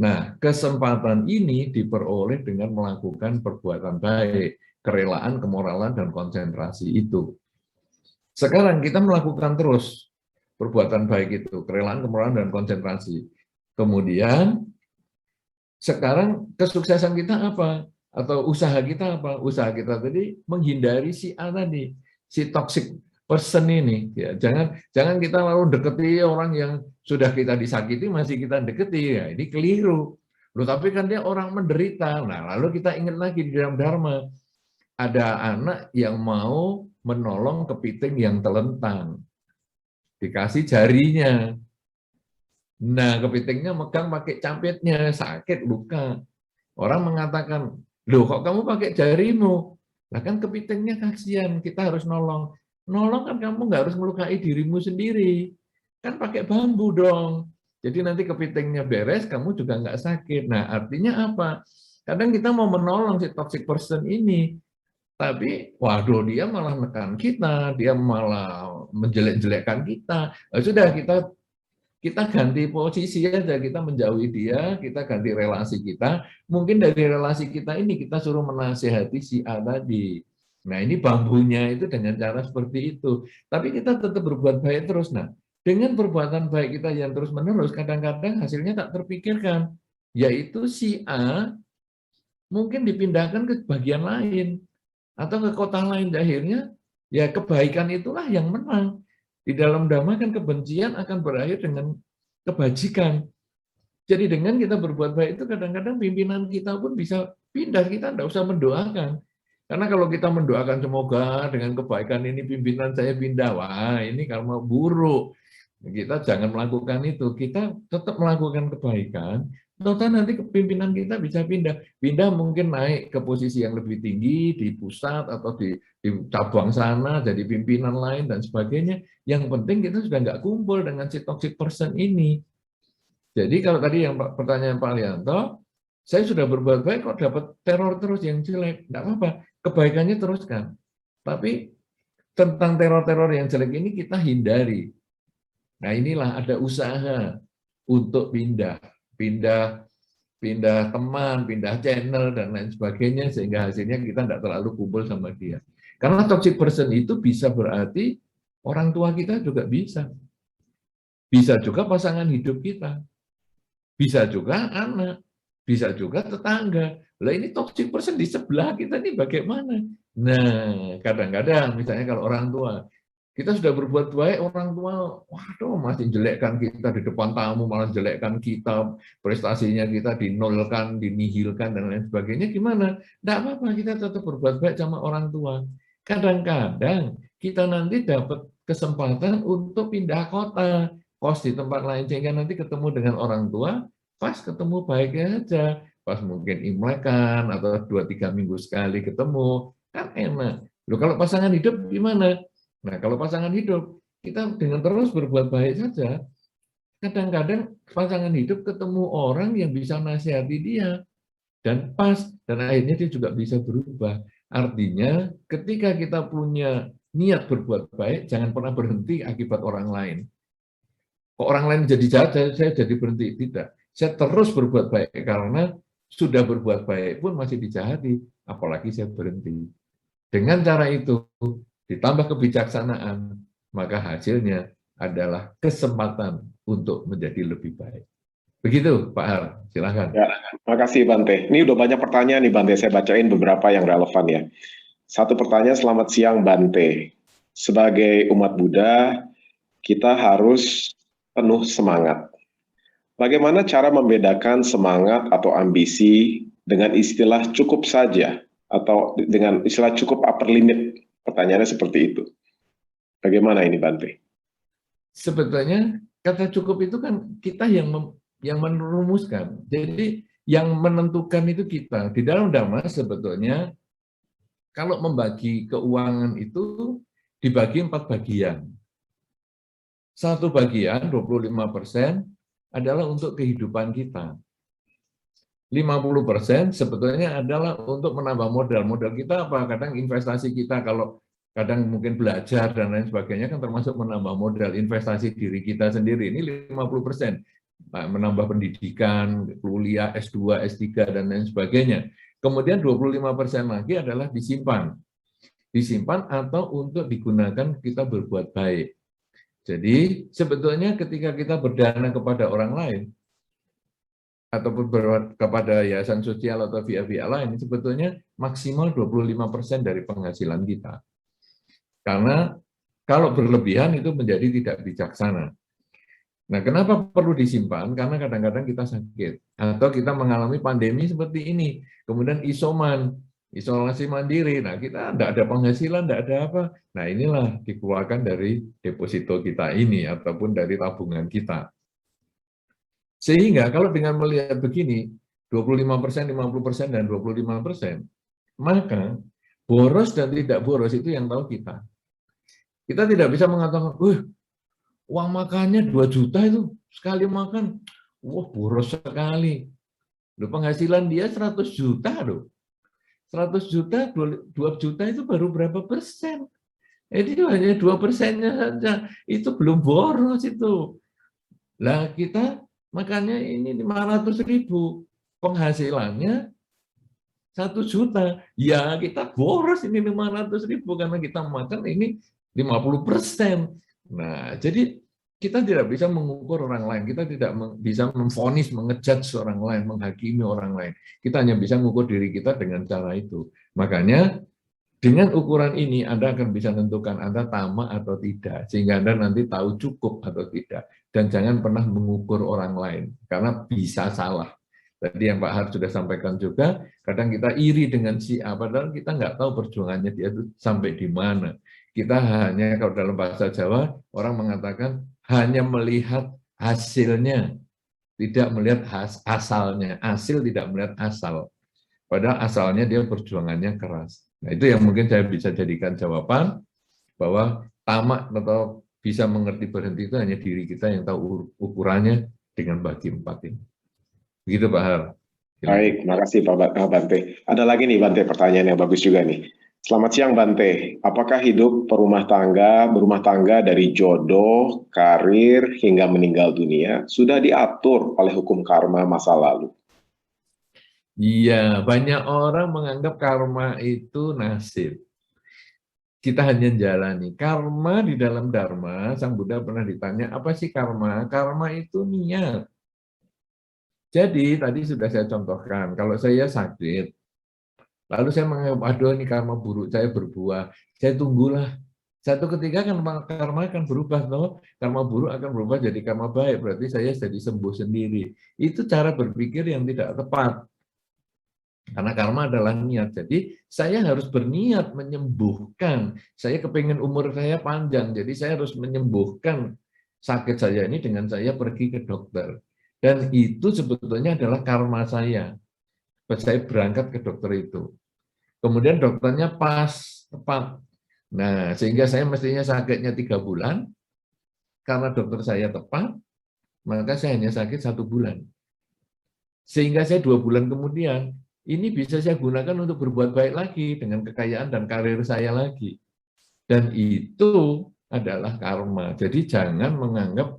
Nah, kesempatan ini diperoleh dengan melakukan perbuatan baik, kerelaan, kemoralan, dan konsentrasi itu. Sekarang kita melakukan terus perbuatan baik itu, kerelaan, kemoralan, dan konsentrasi. Kemudian, sekarang kesuksesan kita apa? Atau usaha kita apa? Usaha kita tadi menghindari si A tadi, si toxic person ini. Ya, jangan kita lalu deketi orang yang sudah kita disakiti masih kita deketi. Ya, ini keliru. Loh, tapi kan dia orang menderita. Nah, lalu kita ingat lagi di dalam Dharma, ada anak yang mau menolong kepiting yang telentang. Dikasih jarinya. Nah, kepitingnya megang pakai campitnya, sakit, luka. Orang mengatakan, loh kok kamu pakai jarimu? Nah kan kepitingnya kasihan, kita harus nolong. Nolong kan kamu nggak harus melukai dirimu sendiri. Kan pakai bambu dong. Jadi nanti kepitingnya beres, kamu juga nggak sakit. Nah artinya apa? Kadang kita mau menolong si toxic person ini, tapi waduh dia malah menekan kita, dia malah menjelek-jelekkan kita. Nah, sudah kita ganti posisi aja, kita menjauhi dia, kita ganti relasi kita. Mungkin dari relasi kita ini kita suruh menasihati si A tadi. Nah ini bambunya itu dengan cara seperti itu. Tapi kita tetap berbuat baik terus. Nah dengan perbuatan baik kita yang terus menerus, kadang-kadang hasilnya tak terpikirkan. Yaitu si A mungkin dipindahkan ke bagian lain. atau ke kota lain. Akhirnya ya kebaikan itulah yang menang. Di dalam damai kan kebencian akan berakhir dengan kebajikan. Jadi dengan kita berbuat baik itu kadang-kadang pimpinan kita pun bisa pindah, kita tidak usah mendoakan. Karena kalau kita mendoakan semoga dengan kebaikan ini pimpinan saya pindah, wah ini karma buruk. Kita jangan melakukan itu, kita tetap melakukan kebaikan, total nanti pimpinan kita bisa pindah mungkin naik ke posisi yang lebih tinggi di pusat atau di cabang sana jadi pimpinan lain dan sebagainya. Yang penting kita sudah nggak kumpul dengan si toxic person ini. Jadi kalau tadi yang pertanyaan Pak Lianto, saya sudah berbuat baik kok dapat teror terus yang jelek, nggak apa-apa, kebaikannya teruskan. Tapi tentang teror-teror yang jelek ini kita hindari. Nah inilah ada usaha untuk pindah teman, pindah channel, dan lain sebagainya, sehingga hasilnya kita tidak terlalu kumpul sama dia. Karena toxic person itu bisa berarti orang tua kita juga bisa. Bisa juga pasangan hidup kita. Bisa juga anak. Bisa juga tetangga. Lah ini toxic person di sebelah kita ini bagaimana? Nah, kadang-kadang misalnya kalau orang tua, kita sudah berbuat baik, orang tua, waduh masih jelekkan kita di depan tamu, malah jelekkan kita, prestasinya kita dinolkan, dinihilkan, dan lain sebagainya, gimana? Tidak apa-apa, kita tetap berbuat baik sama orang tua. Kadang-kadang kita nanti dapat kesempatan untuk pindah kota, kos di tempat lain, sehingga nanti ketemu dengan orang tua, pas ketemu baiknya aja, pas mungkin Imlekan, atau 2-3 minggu sekali ketemu, kan enak. Loh, kalau pasangan hidup gimana? Nah, kalau pasangan hidup, kita dengan terus berbuat baik saja, kadang-kadang pasangan hidup ketemu orang yang bisa nasihati dia, dan pas, dan akhirnya dia juga bisa berubah. Artinya, ketika kita punya niat berbuat baik, jangan pernah berhenti akibat orang lain. Kok orang lain jadi jahat, saya jadi berhenti. Tidak. Saya terus berbuat baik, karena sudah berbuat baik pun masih dijahati, apalagi saya berhenti. Dengan cara itu, ditambah kebijaksanaan, maka hasilnya adalah kesempatan untuk menjadi lebih baik. Begitu, Pak Har, silakan. Ya, makasih Bante. Ini udah banyak pertanyaan nih Bante, saya bacain beberapa yang relevan ya. Satu pertanyaan, selamat siang Bante. Sebagai umat Buddha, kita harus penuh semangat. Bagaimana cara membedakan semangat atau ambisi dengan istilah cukup saja, atau dengan istilah cukup upper limit? Pertanyaannya seperti itu. Bagaimana ini Bante? Sebetulnya kata cukup itu kan kita yang merumuskan. Jadi yang menentukan itu kita. Di dalam Dhamma sebetulnya kalau membagi keuangan itu dibagi 4 bagian. Satu bagian 25% adalah untuk kehidupan kita. 50% sebetulnya adalah untuk menambah modal. Modal kita apa? Kadang investasi kita, kalau kadang mungkin belajar dan lain sebagainya kan termasuk menambah modal investasi diri kita sendiri. Ini 50%. Menambah pendidikan, kuliah, S2, S3, dan lain sebagainya. Kemudian 25% lagi adalah disimpan. Disimpan atau untuk digunakan kita berbuat baik. Jadi sebetulnya ketika kita berdana kepada orang lain, ataupun kepada yayasan sosial atau via-via lain, sebetulnya maksimal 25% dari penghasilan kita. Karena kalau berlebihan itu menjadi tidak bijaksana. Nah, kenapa perlu disimpan? Karena kadang-kadang kita sakit, atau kita mengalami pandemi seperti ini, kemudian isolasi mandiri, nah kita tidak ada penghasilan, tidak ada apa. Nah inilah dikeluarkan dari deposito kita ini, ataupun dari tabungan kita. Sehingga kalau dengan melihat begini, 25%, 50%, dan 25%, maka boros dan tidak boros itu yang tahu kita. Kita tidak bisa mengatakan, uang makannya 2 juta itu, sekali makan, wah boros sekali. Loh, penghasilan dia 100 juta loh. 100 juta, 2 juta itu baru berapa persen? Itu hanya 2%-nya saja, itu belum boros itu. Lah kita makanya ini 500.000, penghasilannya 1 juta. Ya kita boros ini 500.000 karena kita makan ini 50%. Nah, jadi kita tidak bisa mengukur orang lain, kita tidak bisa memvonis, mengejudge orang lain, menghakimi orang lain. Kita hanya bisa mengukur diri kita dengan cara itu. Makanya Dengan ukuran ini Anda akan bisa menentukan Anda tamak atau tidak, sehingga Anda nanti tahu cukup atau tidak. Dan jangan pernah mengukur orang lain, karena bisa salah. Tadi yang Pak Har sudah sampaikan juga, kadang kita iri dengan si A, padahal kita nggak tahu perjuangannya dia itu sampai di mana. Kita hanya, kalau dalam bahasa Jawa, orang mengatakan hanya melihat hasilnya, tidak melihat asalnya. Hasil tidak melihat asal. Padahal asalnya dia perjuangannya keras. Nah, itu yang mungkin saya bisa jadikan jawaban bahwa tamak atau bisa mengerti berhenti itu hanya diri kita yang tahu ukurannya dengan bagi 4 ini. Begitu Pak Har. Baik, makasih Pak Bante. Ada lagi nih Bante, pertanyaan yang bagus juga nih. Selamat siang Bante, apakah hidup berumah tangga dari jodoh, karir, hingga meninggal dunia sudah diatur oleh hukum karma masa lalu? Iya, banyak orang menganggap karma itu nasib. Kita hanya jalani. Karma di dalam Dharma, Sang Buddha pernah ditanya, apa sih karma? Karma itu niat. Jadi, tadi sudah saya contohkan, kalau saya sakit, lalu saya menganggap, aduh ini karma buruk, saya berbuah, saya tunggulah. Satu ketika kan karma akan berubah, no? Karma buruk akan berubah jadi karma baik, berarti saya jadi sembuh sendiri. Itu cara berpikir yang tidak tepat. Karena karma adalah niat. Jadi saya harus berniat menyembuhkan. Saya kepingin umur saya panjang, jadi saya harus menyembuhkan sakit saya ini dengan saya pergi ke dokter. Dan itu sebetulnya adalah karma saya. Saya berangkat ke dokter itu. Kemudian dokternya pas, tepat. Nah, sehingga saya mestinya sakitnya 3 bulan, karena dokter saya tepat, maka saya hanya sakit 1 bulan. Sehingga saya 2 bulan kemudian, ini bisa saya gunakan untuk berbuat baik lagi dengan kekayaan dan karir saya lagi. Dan itu adalah karma. Jadi jangan menganggap,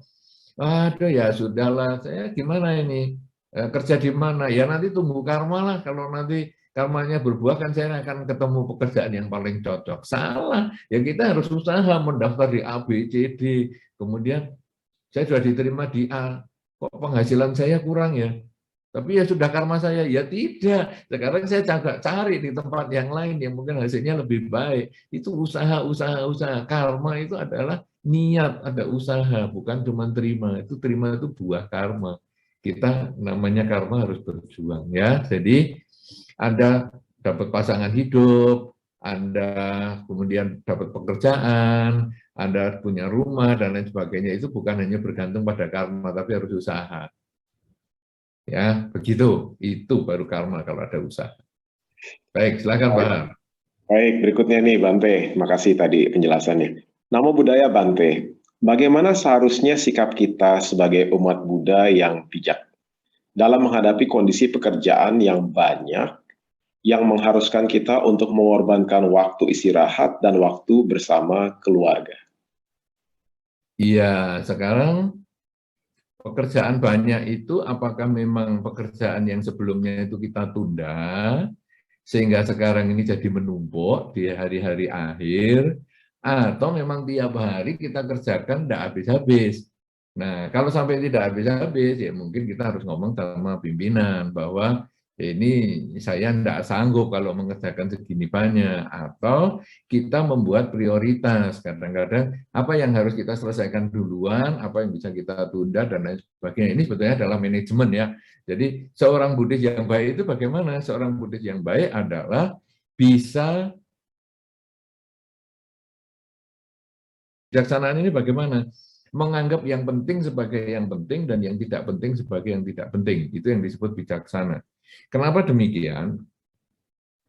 aduh ya sudahlah, saya gimana ini, kerja di mana? Ya nanti tunggu karma lah, kalau nanti karmanya berbuah kan saya akan ketemu pekerjaan yang paling cocok. Salah, ya kita harus usaha mendaftar di A, B, C, D. Kemudian saya sudah diterima di A, kok penghasilan saya kurang ya? Tapi ya sudah karma saya, ya tidak. Sekarang saya cari di tempat yang lain yang mungkin hasilnya lebih baik. Itu usaha. Karma itu adalah niat, ada usaha, bukan cuma terima. Itu terima itu buah karma. Kita namanya karma harus berjuang ya. Jadi Anda dapat pasangan hidup, Anda kemudian dapat pekerjaan, Anda punya rumah dan lain sebagainya, itu bukan hanya bergantung pada karma, tapi harus usaha. Ya, begitu. Itu baru karma kalau ada usaha. Baik, silakan Pak. Baik, berikutnya nih Bante. Makasih tadi penjelasannya. Namo Buddhaya Bante. Bagaimana seharusnya sikap kita sebagai umat Buddha yang bijak dalam menghadapi kondisi pekerjaan yang banyak yang mengharuskan kita untuk mengorbankan waktu istirahat dan waktu bersama keluarga? Iya, sekarang pekerjaan banyak itu apakah memang pekerjaan yang sebelumnya itu kita tunda, sehingga sekarang ini jadi menumpuk di hari-hari akhir, atau memang tiap hari kita kerjakan tidak habis-habis. Nah, kalau sampai tidak habis-habis, ya mungkin kita harus ngomong sama pimpinan bahwa ini saya tidak sanggup kalau mengerjakan segini banyak, atau kita membuat prioritas. Kadang-kadang apa yang harus kita selesaikan duluan, apa yang bisa kita tunda, dan lain sebagainya. Ini sebetulnya adalah manajemen ya. Jadi seorang Buddhis yang baik itu bagaimana? Seorang Buddhis yang baik adalah bisa bijaksanaan ini bagaimana? Menganggap yang penting sebagai yang penting dan yang tidak penting sebagai yang tidak penting. Itu yang disebut bijaksana. Kenapa demikian?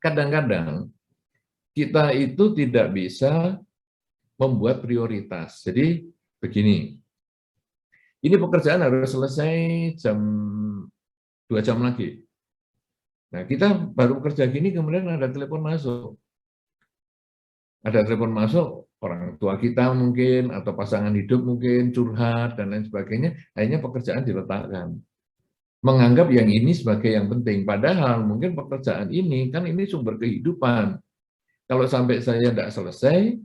Kadang-kadang kita itu tidak bisa membuat prioritas. Jadi begini, ini pekerjaan harus selesai jam 2 jam lagi. Nah, kita baru kerja gini, kemudian ada telepon masuk. Ada telepon masuk, orang tua kita mungkin, atau pasangan hidup mungkin, curhat, dan lain sebagainya, akhirnya pekerjaan diletakkan. Menganggap yang ini sebagai yang penting, padahal mungkin pekerjaan ini, kan ini sumber kehidupan. Kalau sampai saya tidak selesai,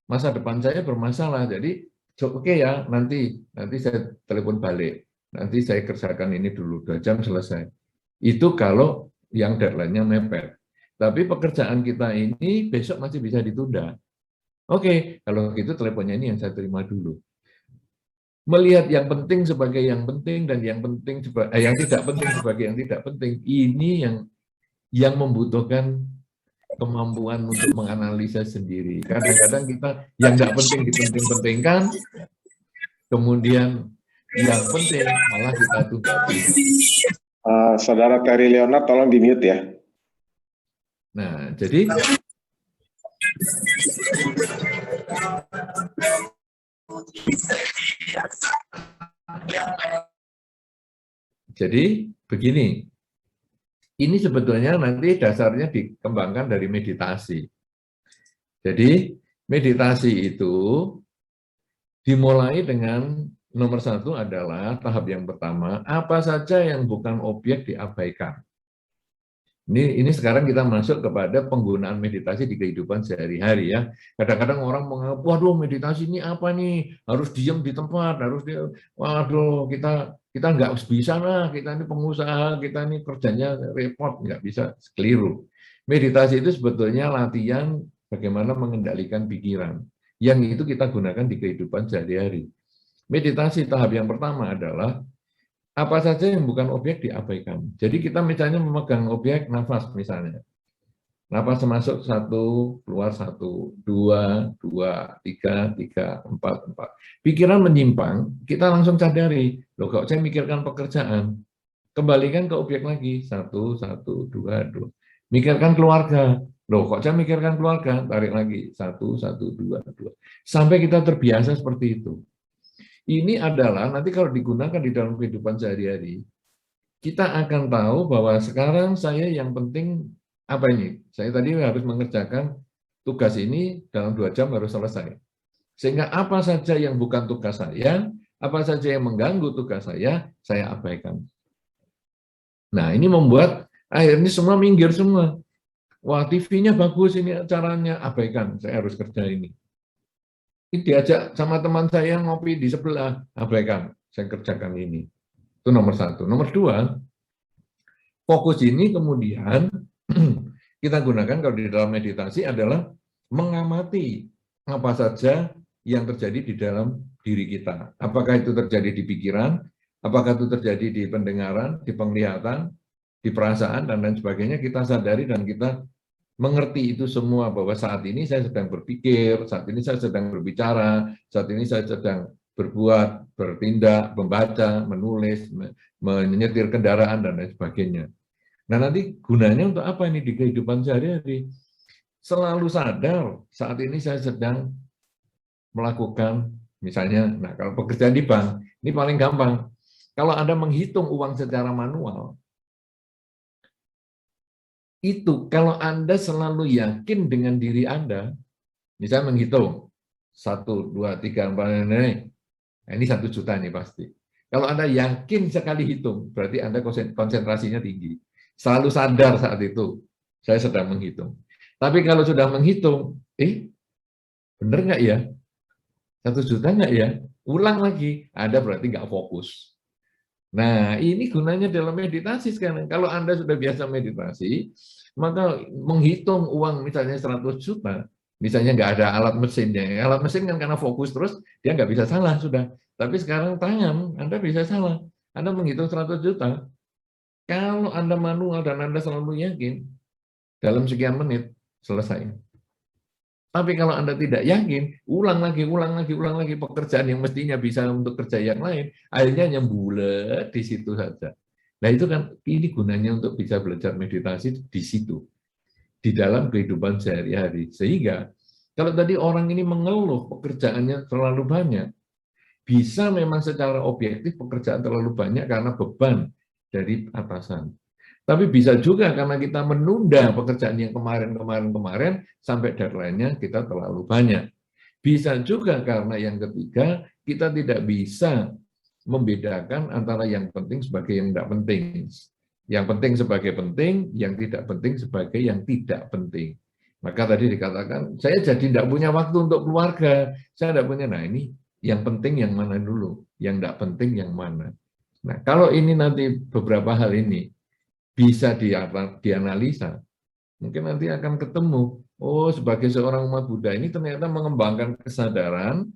masa depan saya bermasalah. Jadi, oke ya, nanti saya telepon balik. Nanti saya kerjakan ini dulu, 2 jam selesai. Itu kalau yang deadline-nya mepet. Tapi pekerjaan kita ini besok masih bisa ditunda. Oke, kalau gitu teleponnya ini yang saya terima dulu. Melihat yang penting sebagai yang penting dan yang penting yang tidak penting sebagai yang tidak penting, ini yang membutuhkan kemampuan untuk menganalisa sendiri. Kadang-kadang kita yang tidak penting dipenting-pentingkan, kemudian yang penting malah kita tunda. Saudara Terry Leonard, tolong di-mute ya. Nah, jadi begini, ini sebetulnya nanti dasarnya dikembangkan dari meditasi. Jadi meditasi itu dimulai dengan nomor satu adalah tahap yang pertama, apa saja yang bukan objek diabaikan. Ini sekarang kita masuk kepada penggunaan meditasi di kehidupan sehari-hari ya. Kadang-kadang orang menganggap, waduh meditasi ini apa nih? Harus diam di tempat, waduh kita nggak bisa lah, kita ini pengusaha, kita ini kerjanya repot, nggak bisa, keliru. Meditasi itu sebetulnya latihan bagaimana mengendalikan pikiran. Yang itu kita gunakan di kehidupan sehari-hari. Meditasi tahap yang pertama adalah apa saja yang bukan objek diabaikan. Jadi kita misalnya memegang objek nafas misalnya. Nafas masuk 1, keluar 1, 2, 2, 3, 3, 4, 4. Pikiran menyimpang, kita langsung sadari. Loh kok saya mikirkan pekerjaan. Kembalikan ke objek lagi. 1, 1, 2, 2. Mikirkan keluarga. Loh kok saya mikirkan keluarga. Tarik lagi. 1, 1, 2, 2. Sampai kita terbiasa seperti itu. Ini adalah nanti kalau digunakan di dalam kehidupan sehari-hari, kita akan tahu bahwa sekarang saya yang penting apa ini? Saya tadi harus mengerjakan tugas ini dalam 2 jam harus selesai. Sehingga apa saja yang bukan tugas saya, apa saja yang mengganggu tugas saya abaikan. Nah ini membuat akhirnya semua minggir semua. Wah TV-nya bagus, ini acaranya, abaikan, saya harus kerja ini. Diajak sama teman saya ngopi di sebelah, abaikan, saya kerjakan ini. Itu nomor 1. Nomor 2, fokus ini kemudian kita gunakan kalau di dalam meditasi adalah mengamati apa saja yang terjadi di dalam diri kita. Apakah itu terjadi di pikiran, apakah itu terjadi di pendengaran, di penglihatan, di perasaan, dan lain sebagainya, kita sadari dan kita mengerti itu semua bahwa saat ini saya sedang berpikir, saat ini saya sedang berbicara, saat ini saya sedang berbuat, bertindak, membaca, menulis, menyetir kendaraan, dan lain sebagainya. Nah nanti gunanya untuk apa ini di kehidupan sehari-hari? Selalu sadar saat ini saya sedang melakukan, misalnya, nah kalau pekerjaan di bank, ini paling gampang. Kalau Anda menghitung uang secara manual, itu kalau Anda selalu yakin dengan diri Anda, misalnya menghitung 1, 2, 3, 4, ini 1 juta nih pasti. Kalau Anda yakin sekali hitung, berarti Anda konsentrasinya tinggi. Selalu sadar saat itu, saya sedang menghitung. Tapi kalau sudah menghitung, bener nggak ya? 1 juta nggak ya? Ulang lagi, Anda berarti nggak fokus. Nah, ini gunanya dalam meditasi sekarang. Kalau Anda sudah biasa meditasi, maka menghitung uang misalnya 100 juta, misalnya nggak ada alat mesinnya. Alat mesin kan karena fokus terus, dia nggak bisa salah sudah. Tapi sekarang tangan, Anda bisa salah. Anda menghitung 100 juta. Kalau Anda manual dan Anda selalu yakin, dalam sekian menit, selesai. Tapi kalau Anda tidak yakin, ulang lagi, pekerjaan yang mestinya bisa untuk kerja yang lain, akhirnya hanya bulat di situ saja. Nah itu kan, ini gunanya untuk bisa belajar meditasi di situ, di dalam kehidupan sehari-hari. Sehingga, kalau tadi orang ini mengeluh pekerjaannya terlalu banyak, bisa memang secara objektif pekerjaan terlalu banyak karena beban dari atasan. Tapi bisa juga karena kita menunda pekerjaan yang kemarin sampai deadline-nya kita terlalu banyak. Bisa juga karena yang ketiga, kita tidak bisa membedakan antara yang penting sebagai yang tidak penting. Yang penting sebagai penting, yang tidak penting sebagai yang tidak penting. Maka tadi dikatakan, saya jadi tidak punya waktu untuk keluarga. Saya tidak punya, nah ini yang penting yang mana dulu, yang tidak penting yang mana. Nah kalau ini nanti beberapa hal ini, bisa dianalisa, mungkin nanti akan ketemu, oh sebagai seorang umat Buddha ini ternyata mengembangkan kesadaran,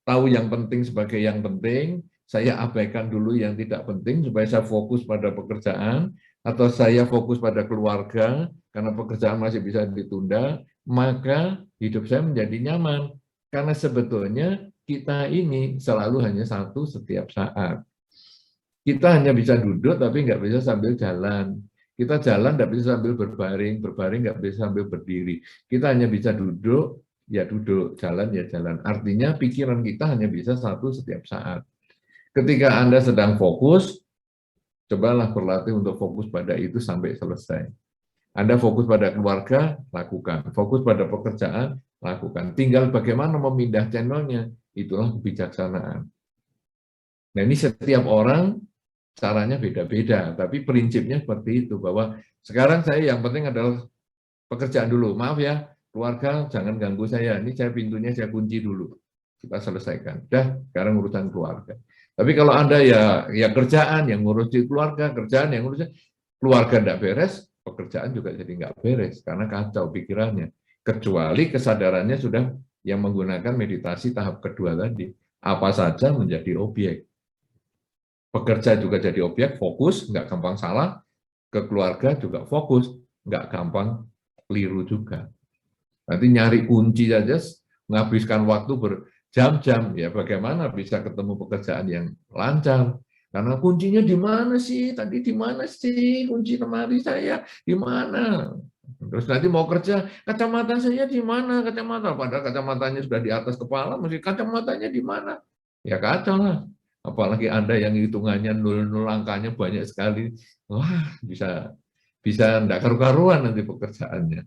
tahu yang penting sebagai yang penting, saya abaikan dulu yang tidak penting supaya saya fokus pada pekerjaan, atau saya fokus pada keluarga, karena pekerjaan masih bisa ditunda, maka hidup saya menjadi nyaman. Karena sebetulnya kita ini selalu hanya satu setiap saat. Kita hanya bisa duduk tapi nggak bisa sambil jalan. Kita jalan nggak bisa sambil berbaring, berbaring nggak bisa sambil berdiri. Kita hanya bisa duduk, ya duduk, jalan ya jalan. Artinya pikiran kita hanya bisa satu setiap saat. Ketika Anda sedang fokus, cobalah berlatih untuk fokus pada itu sampai selesai. Anda fokus pada keluarga, lakukan. Fokus pada pekerjaan, lakukan. Tinggal bagaimana memindah channelnya, itulah kebijaksanaan. Nah ini setiap orang caranya beda-beda, tapi prinsipnya seperti itu, bahwa sekarang saya yang penting adalah pekerjaan dulu. Maaf ya, keluarga jangan ganggu saya, ini saya pintunya saya kunci dulu. Kita selesaikan. Dah, sekarang urusan keluarga. Tapi kalau Anda ya kerjaan yang ngurus di keluarga, kerjaan yang ngurus keluarga tidak beres, pekerjaan juga jadi nggak beres, karena kacau pikirannya. Kecuali kesadarannya sudah yang menggunakan meditasi tahap kedua tadi. Apa saja menjadi objek. Pekerja juga jadi objek, fokus, nggak gampang salah. Ke keluarga juga fokus, nggak gampang keliru juga. Nanti nyari kunci saja, menghabiskan waktu berjam-jam, ya bagaimana bisa ketemu pekerjaan yang lancar. Karena kuncinya di mana sih? Tadi di mana sih kunci lemari saya? Di mana? Terus nanti mau kerja, kacamata saya di mana? Kacamata, padahal kacamatanya sudah di atas kepala, mesti kacamatanya di mana? Ya kacau lah. Apalagi Anda yang hitungannya nol angkanya banyak sekali, wah bisa enggak karu-karuan nanti pekerjaannya.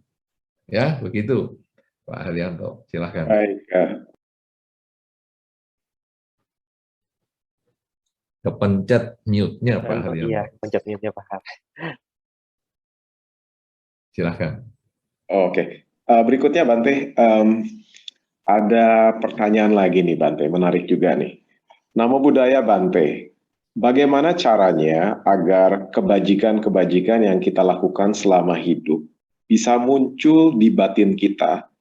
Ya, begitu Pak Haryanto, silahkan. Baik, Kepencet mute-nya Pak Haryanto. Iya, pencet mute-nya Pak Har. Silahkan. Oke. Berikutnya Bante, ada pertanyaan lagi nih Bante, menarik juga nih. Namo Buddhaya Bante, bagaimana caranya agar kebajikan-kebajikan yang kita lakukan selama hidup bisa muncul di batin kita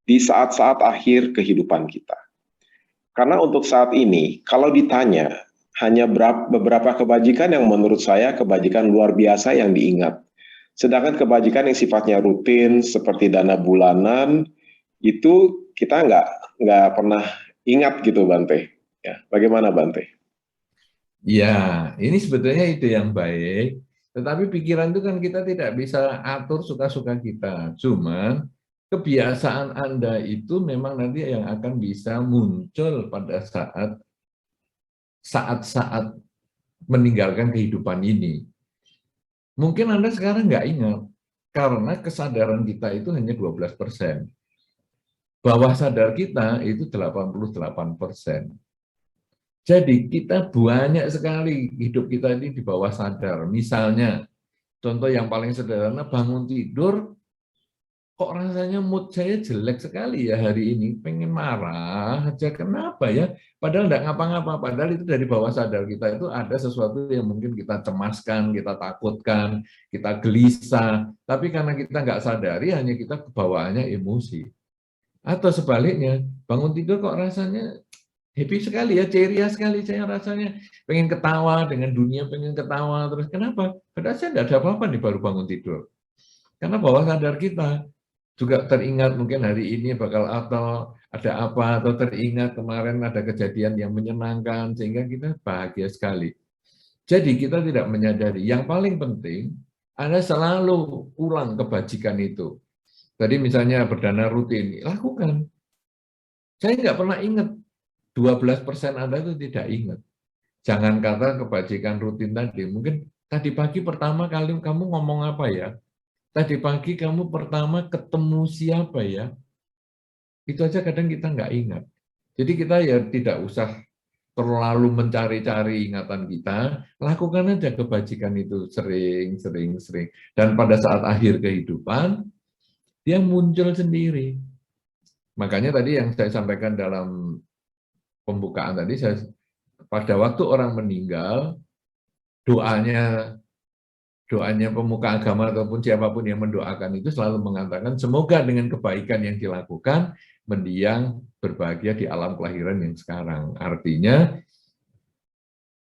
di saat-saat akhir kehidupan kita? Karena untuk saat ini, kalau ditanya, hanya beberapa kebajikan yang menurut saya kebajikan luar biasa yang diingat. Sedangkan kebajikan yang sifatnya rutin, seperti dana bulanan, itu kita nggak pernah ingat gitu Bante. Ya, bagaimana Bante? Ya, ini sebetulnya ide yang baik, tetapi pikiran itu kan kita tidak bisa atur suka-suka kita. Cuman kebiasaan Anda itu memang nanti yang akan bisa muncul pada saat-saat meninggalkan kehidupan ini. Mungkin Anda sekarang nggak ingat, karena kesadaran kita itu hanya 12%. Bawah sadar kita itu 88%. Jadi kita banyak sekali hidup kita ini di bawah sadar. Misalnya, contoh yang paling sederhana, bangun tidur, kok rasanya mood saya jelek sekali ya hari ini, pengen marah aja, kenapa ya? Padahal enggak ngapa-ngapa, padahal itu dari bawah sadar kita itu ada sesuatu yang mungkin kita cemaskan, kita takutkan, kita gelisah, tapi karena kita nggak sadari, hanya kita kebawaannya emosi. Atau sebaliknya, bangun tidur kok rasanya happy sekali ya, ceria sekali saya rasanya, pengen ketawa dengan dunia, pengen ketawa terus. Kenapa? Padahal saya tidak ada apa-apa nih baru bangun tidur. Karena bawah sadar kita juga teringat mungkin hari ini bakal atau ada apa, atau teringat kemarin ada kejadian yang menyenangkan, sehingga kita bahagia sekali. Jadi kita tidak menyadari. Yang paling penting, Anda selalu ulang kebajikan itu. Tadi misalnya berdana rutin, lakukan. Saya nggak pernah ingat, 12% Anda itu tidak ingat. Jangan kata kebajikan rutin tadi, mungkin tadi pagi pertama kali kamu ngomong apa ya? Tadi pagi kamu pertama ketemu siapa ya? Itu aja kadang kita nggak ingat. Jadi kita ya tidak usah terlalu mencari-cari ingatan kita, lakukan aja kebajikan itu sering. Dan pada saat akhir kehidupan, dia muncul sendiri. Makanya tadi yang saya sampaikan dalam pembukaan tadi, pada waktu orang meninggal, doanya doanya pemuka agama ataupun siapapun yang mendoakan itu selalu mengatakan semoga dengan kebaikan yang dilakukan mendiang berbahagia di alam kelahiran yang sekarang. Artinya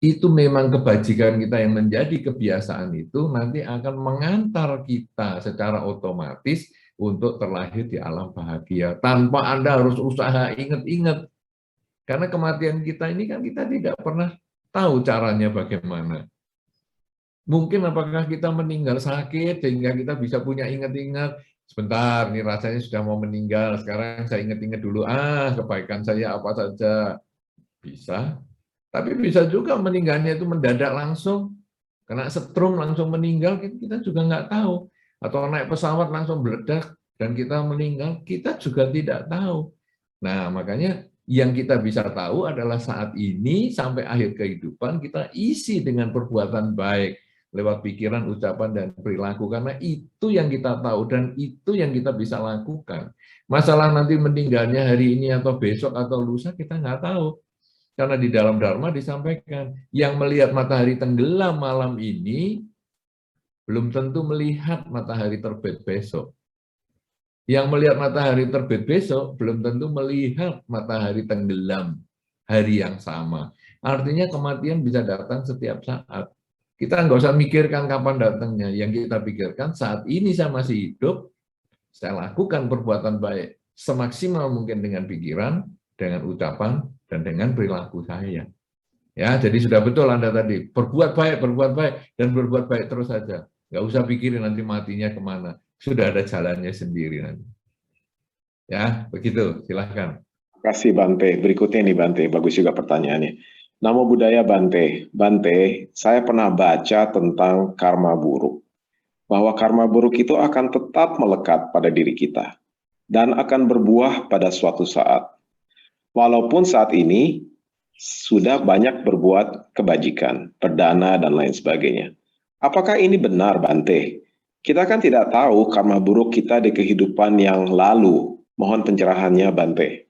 itu memang kebajikan kita yang menjadi kebiasaan itu nanti akan mengantar kita secara otomatis untuk terlahir di alam bahagia tanpa Anda harus usaha ingat-ingat. Karena kematian kita ini kan kita tidak pernah tahu caranya bagaimana. Mungkin apakah kita meninggal sakit sehingga kita bisa punya ingat-ingat, sebentar nih rasanya sudah mau meninggal, sekarang saya ingat-ingat dulu, kebaikan saya apa saja. Bisa. Tapi bisa juga meninggalnya itu mendadak langsung, kena setrum langsung meninggal, kita juga nggak tahu. Atau naik pesawat langsung meledak dan kita meninggal, kita juga tidak tahu. Nah, makanya yang kita bisa tahu adalah saat ini sampai akhir kehidupan kita isi dengan perbuatan baik lewat pikiran, ucapan, dan perilaku. Karena itu yang kita tahu dan itu yang kita bisa lakukan. Masalah nanti meninggalnya hari ini atau besok atau lusa kita nggak tahu. Karena di dalam Dharma disampaikan, yang melihat matahari tenggelam malam ini, belum tentu melihat matahari terbit besok. Yang melihat matahari terbit besok, belum tentu melihat matahari tenggelam hari yang sama. Artinya kematian bisa datang setiap saat. Kita nggak usah mikirkan kapan datangnya. Yang kita pikirkan saat ini saya masih hidup, saya lakukan perbuatan baik semaksimal mungkin dengan pikiran, dengan ucapan, dan dengan perilaku saya. Ya, jadi sudah betul Anda tadi, berbuat baik, dan berbuat baik terus saja. Nggak usah pikirin nanti matinya kemana. Sudah ada jalannya sendiri nanti. Ya, begitu. Silahkan. Terima kasih Bante. Berikutnya nih Bante, bagus juga pertanyaannya. Namo Buddhaya Bante. Bante, saya pernah baca tentang karma buruk. Bahwa karma buruk itu akan tetap melekat pada diri kita. Dan akan berbuah pada suatu saat. Walaupun saat ini sudah banyak berbuat kebajikan, perdana, dan lain sebagainya. Apakah ini benar, Bante? Kita kan tidak tahu karma buruk kita di kehidupan yang lalu. Mohon pencerahannya, Bante.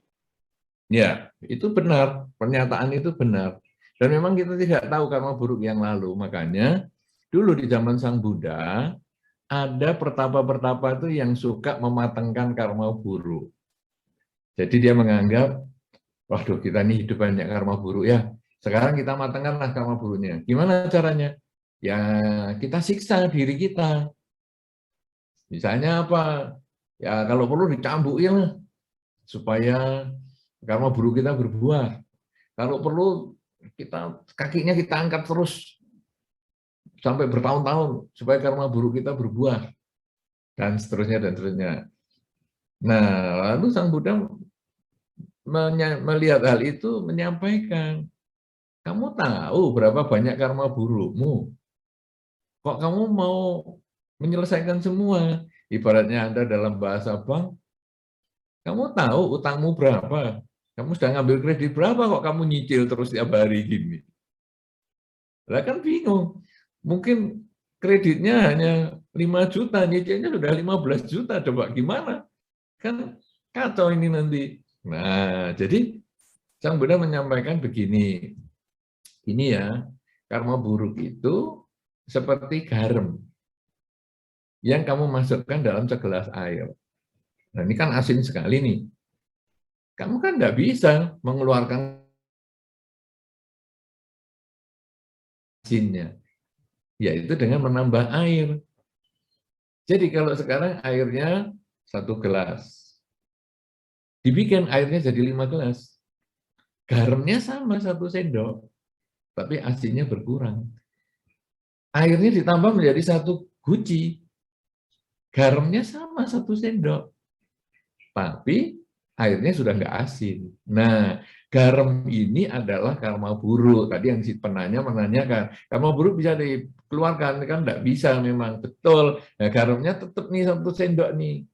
Ya, itu benar. Pernyataan itu benar. Dan memang kita tidak tahu karma buruk yang lalu. Makanya, dulu di zaman Sang Buddha, ada pertapa-pertapa itu yang suka mematangkan karma buruk. Jadi dia menganggap, waduh, kita ini hidup banyak karma buruk ya. Sekarang kita matangkanlah karma buruknya. Gimana caranya? Ya kita siksa diri kita. Misalnya apa? Ya kalau perlu dicambukin lah, supaya karma buruk kita berbuah. Kalau perlu kakinya kita angkat terus sampai bertahun-tahun supaya karma buruk kita berbuah. Dan seterusnya dan seterusnya. Nah, lalu Sang Buddha melihat hal itu menyampaikan, kamu tahu berapa banyak karma burukmu? Kok kamu mau menyelesaikan semua? Ibaratnya Anda dalam bahasa bank, kamu tahu utangmu berapa? Kamu sudah ngambil kredit berapa kok kamu nyicil terus tiap hari gini? Lah kan bingung. Mungkin kreditnya hanya 5 juta, nyicilnya sudah 15 juta. Coba gimana? Kan kacau ini nanti. Nah, jadi Sang Buddha menyampaikan begini, ini ya, karma buruk itu seperti garam yang kamu masukkan dalam segelas air. Nah, ini kan asin sekali nih. Kamu kan nggak bisa mengeluarkan asinnya, yaitu dengan menambah air. Jadi kalau sekarang airnya 1 gelas, dibikin airnya jadi 5 gelas. Garamnya sama 1 sendok, tapi asinnya berkurang. Airnya ditambah menjadi 1 guci. Garamnya sama 1 sendok, tapi airnya sudah nggak asin. Nah, garam ini adalah karma buruk. Tadi yang si penanya menanyakan, karma buruk bisa dikeluarkan? Kan nggak bisa memang, betul. Nah, garamnya tetap nih 1 sendok nih.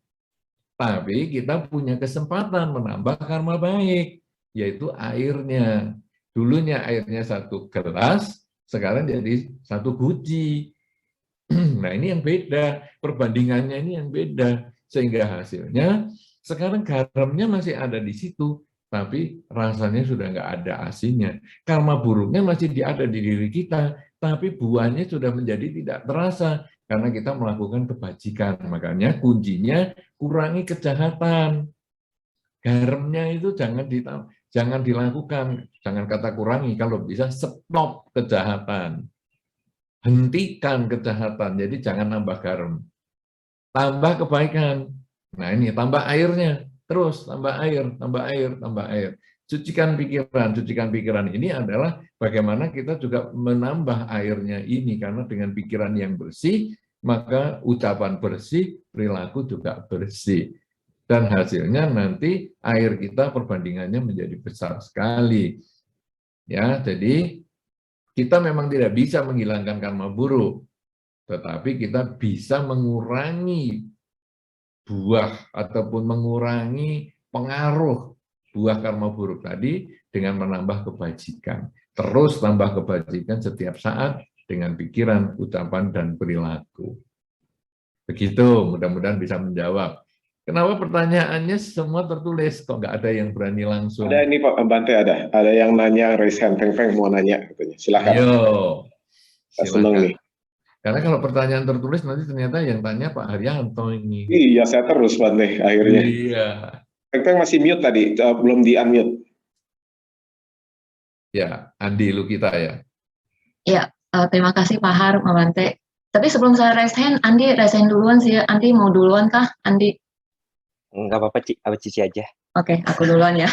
Tapi kita punya kesempatan menambah karma baik, yaitu airnya. Dulunya airnya 1 gelas, sekarang jadi 1 guci. Nah ini yang beda, perbandingannya ini yang beda. Sehingga hasilnya, sekarang garamnya masih ada di situ, tapi rasanya sudah nggak ada asinnya. Karma buruknya masih ada di diri kita, tapi buahnya sudah menjadi tidak terasa karena kita melakukan kebajikan. Makanya kuncinya kurangi kejahatan. Garamnya itu jangan dilakukan, jangan kata kurangi, kalau bisa stop kejahatan. Hentikan kejahatan, jadi jangan nambah garam. Tambah kebaikan. Nah ini, tambah airnya. Terus tambah air, tambah air, tambah air. Cucikan pikiran ini adalah bagaimana kita juga menambah airnya ini, karena dengan pikiran yang bersih, maka ucapan bersih, perilaku juga bersih. Dan hasilnya nanti air kita perbandingannya menjadi besar sekali. Ya, jadi kita memang tidak bisa menghilangkan karma buruk, tetapi kita bisa mengurangi buah ataupun mengurangi pengaruh buah karma buruk tadi dengan menambah kebajikan. Terus tambah kebajikan setiap saat dengan pikiran, ucapan, dan perilaku. Begitu, mudah-mudahan bisa menjawab. Kenapa pertanyaannya semua tertulis, kok nggak ada yang berani langsung? Ada ini Pak Bante, ada yang nanya, raise hand, Feng mau nanya, katanya. Silakan. Ayo, Saya senang silakan. nih. Karena kalau pertanyaan tertulis nanti ternyata yang tanya Pak Haryanto ini. Iya, saya terus Bante akhirnya. Iya. Feng masih mute tadi, belum di-unmute. Ya, Andi Lukita ya. Ya, terima kasih Pak Har, Pak Bante. Tapi sebelum saya raise hand, Andi raise hand duluan sih. Andi mau duluan kah? Andi? Enggak apa-apa, Cici aja. Oke, aku duluan ya.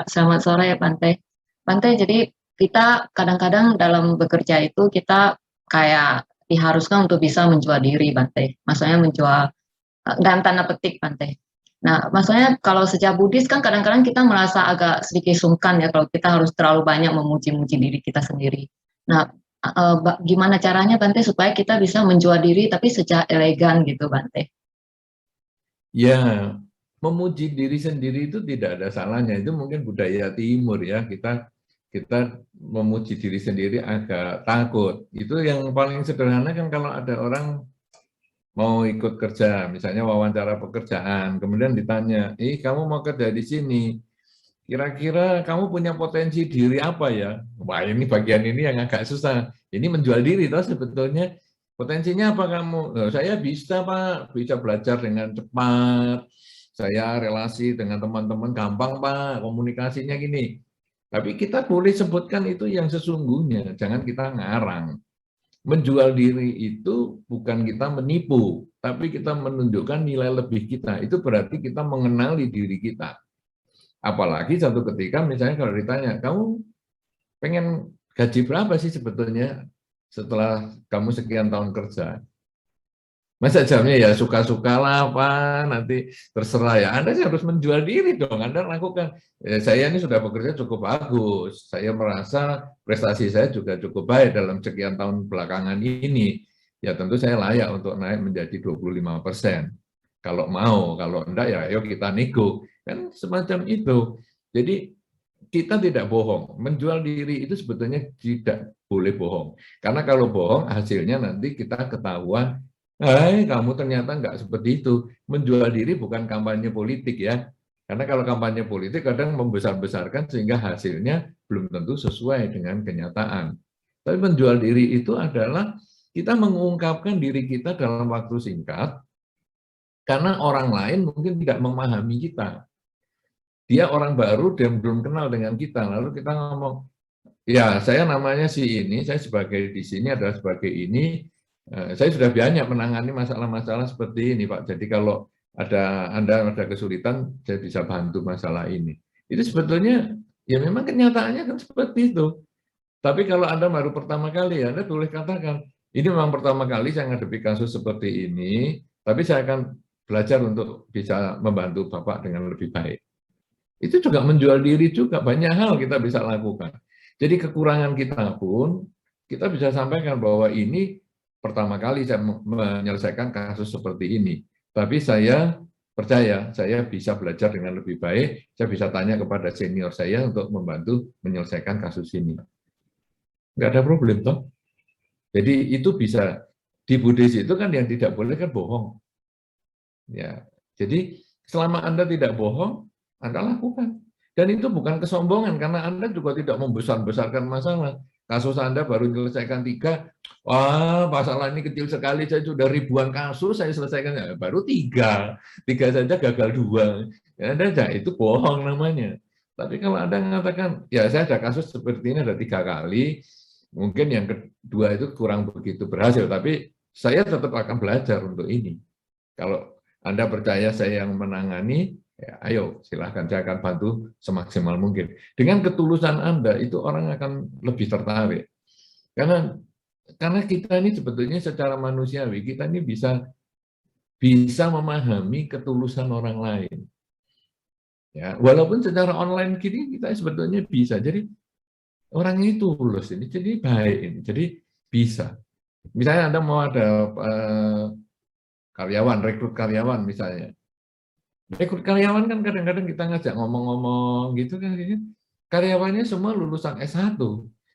Selamat sore ya Bante. Bante, jadi kita kadang-kadang dalam bekerja itu kita kayak diharuskan untuk bisa menjual diri Bante. Maksudnya menjual dalam tanda petik Bante. Nah, maksudnya kalau sejak Buddhis kan kadang-kadang kita merasa agak sedikit sungkan ya kalau kita harus terlalu banyak memuji-muji diri kita sendiri. Nah, gimana caranya Bante supaya kita bisa menjual diri tapi secara elegan gitu Bante? Ya, memuji diri sendiri itu tidak ada salahnya. Itu mungkin budaya timur ya. Kita memuji diri sendiri agak takut. Itu yang paling sederhana kan kalau ada orang mau ikut kerja, misalnya wawancara pekerjaan, kemudian ditanya, kamu mau kerja di sini, kira-kira kamu punya potensi diri apa ya? Wah, ini bagian ini yang agak susah. Ini menjual diri, toh sebetulnya potensinya apa kamu? Saya bisa Pak, bisa belajar dengan cepat, saya relasi dengan teman-teman gampang Pak, komunikasinya gini. Tapi kita boleh sebutkan itu yang sesungguhnya, jangan kita ngarang. Menjual diri itu bukan kita menipu, tapi kita menunjukkan nilai lebih kita. Itu berarti kita mengenali diri kita. Apalagi satu ketika misalnya kalau ditanya, kamu pengen gaji berapa sih sebetulnya setelah kamu sekian tahun kerja? Masa jawabnya ya suka-suka lah Pak, nanti terserah ya. Anda harus menjual diri dong, Anda lakukan. Saya ini sudah bekerja cukup bagus, saya merasa prestasi saya juga cukup baik dalam sekian tahun belakangan ini. Ya tentu saya layak untuk naik menjadi 25%. Kalau mau, kalau enggak ya ayo kita nego. Kan semacam itu. Jadi kita tidak bohong. Menjual diri itu sebetulnya tidak boleh bohong. Karena kalau bohong hasilnya nanti kita ketahuan, kamu ternyata enggak seperti itu. Menjual diri bukan kampanye politik ya. Karena kalau kampanye politik kadang membesar-besarkan sehingga hasilnya belum tentu sesuai dengan kenyataan. Tapi menjual diri itu adalah kita mengungkapkan diri kita dalam waktu singkat, karena orang lain mungkin tidak memahami kita. Dia orang baru, dia belum kenal dengan kita, lalu kita ngomong, ya saya namanya si ini, saya sebagai di sini adalah sebagai ini, saya sudah banyak menangani masalah-masalah seperti ini Pak, jadi kalau Anda ada kesulitan, saya bisa bantu masalah ini. Itu sebetulnya, ya memang kenyataannya kan seperti itu. Tapi kalau Anda baru pertama kali, Anda boleh katakan, ini memang pertama kali saya menghadapi kasus seperti ini, tapi saya akan belajar untuk bisa membantu Bapak dengan lebih baik. Itu juga menjual diri juga, banyak hal kita bisa lakukan. Jadi kekurangan kita pun, kita bisa sampaikan bahwa ini pertama kali saya menyelesaikan kasus seperti ini. Tapi saya percaya, saya bisa belajar dengan lebih baik, saya bisa tanya kepada senior saya untuk membantu menyelesaikan kasus ini. Nggak ada problem, toh. Jadi itu bisa, di Buddhis itu kan yang tidak boleh kan bohong. Ya, jadi selama Anda tidak bohong, Anda lakukan. Dan itu bukan kesombongan, karena Anda juga tidak membesar-besarkan masalah. kasus Anda baru menyelesaikan 3, wah masalah ini kecil sekali, saya sudah ribuan kasus saya selesaikan, ya, baru 3 saja gagal 2. Ya, itu bohong namanya. Tapi kalau Anda mengatakan, ya saya ada kasus seperti ini ada 3 kali, mungkin yang kedua itu kurang begitu berhasil, tapi saya tetap akan belajar untuk ini. Kalau Anda percaya saya yang menangani, ya, ayo silahkan, saya akan bantu semaksimal mungkin. Dengan ketulusan Anda itu orang akan lebih tertarik. Karena kita ini sebetulnya secara manusiawi, kita ini bisa memahami ketulusan orang lain. Ya, walaupun secara online gini kita sebetulnya bisa. Jadi orang ini tulus ini, jadi baik ini, jadi bisa. Misalnya Anda mau ada karyawan, rekrut karyawan misalnya. Rekrut karyawan kan kadang-kadang kita ngajak ngomong-ngomong gitu kan. Karyawannya semua lulusan S1.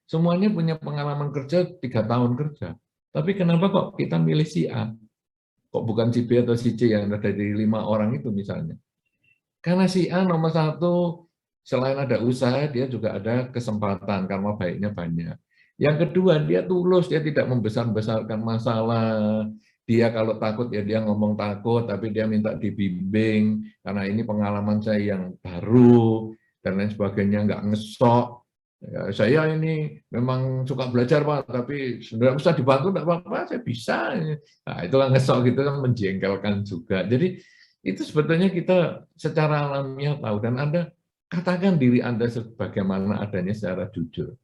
Semuanya punya pengalaman kerja 3 tahun kerja. Tapi kenapa kok kita milih si A? Kok bukan si B atau si C yang ada dari 5 orang itu misalnya? Karena si A nomor 1, selain ada usaha, dia juga ada kesempatan karena baiknya banyak. Yang kedua, dia tulus, dia tidak membesar-besarkan masalah. Dia kalau takut ya dia ngomong takut, tapi dia minta dibimbing karena ini pengalaman saya yang baru dan lain sebagainya, nggak ngesok. Ya, saya ini memang suka belajar Pak, tapi sebenarnya usah dibantu nggak apa-apa, saya bisa. Nah, itu kan ngesok gitu kan menjengkelkan juga. Jadi itu sebetulnya kita secara alamiah tahu, dan Anda katakan diri Anda sebagaimana adanya secara jujur.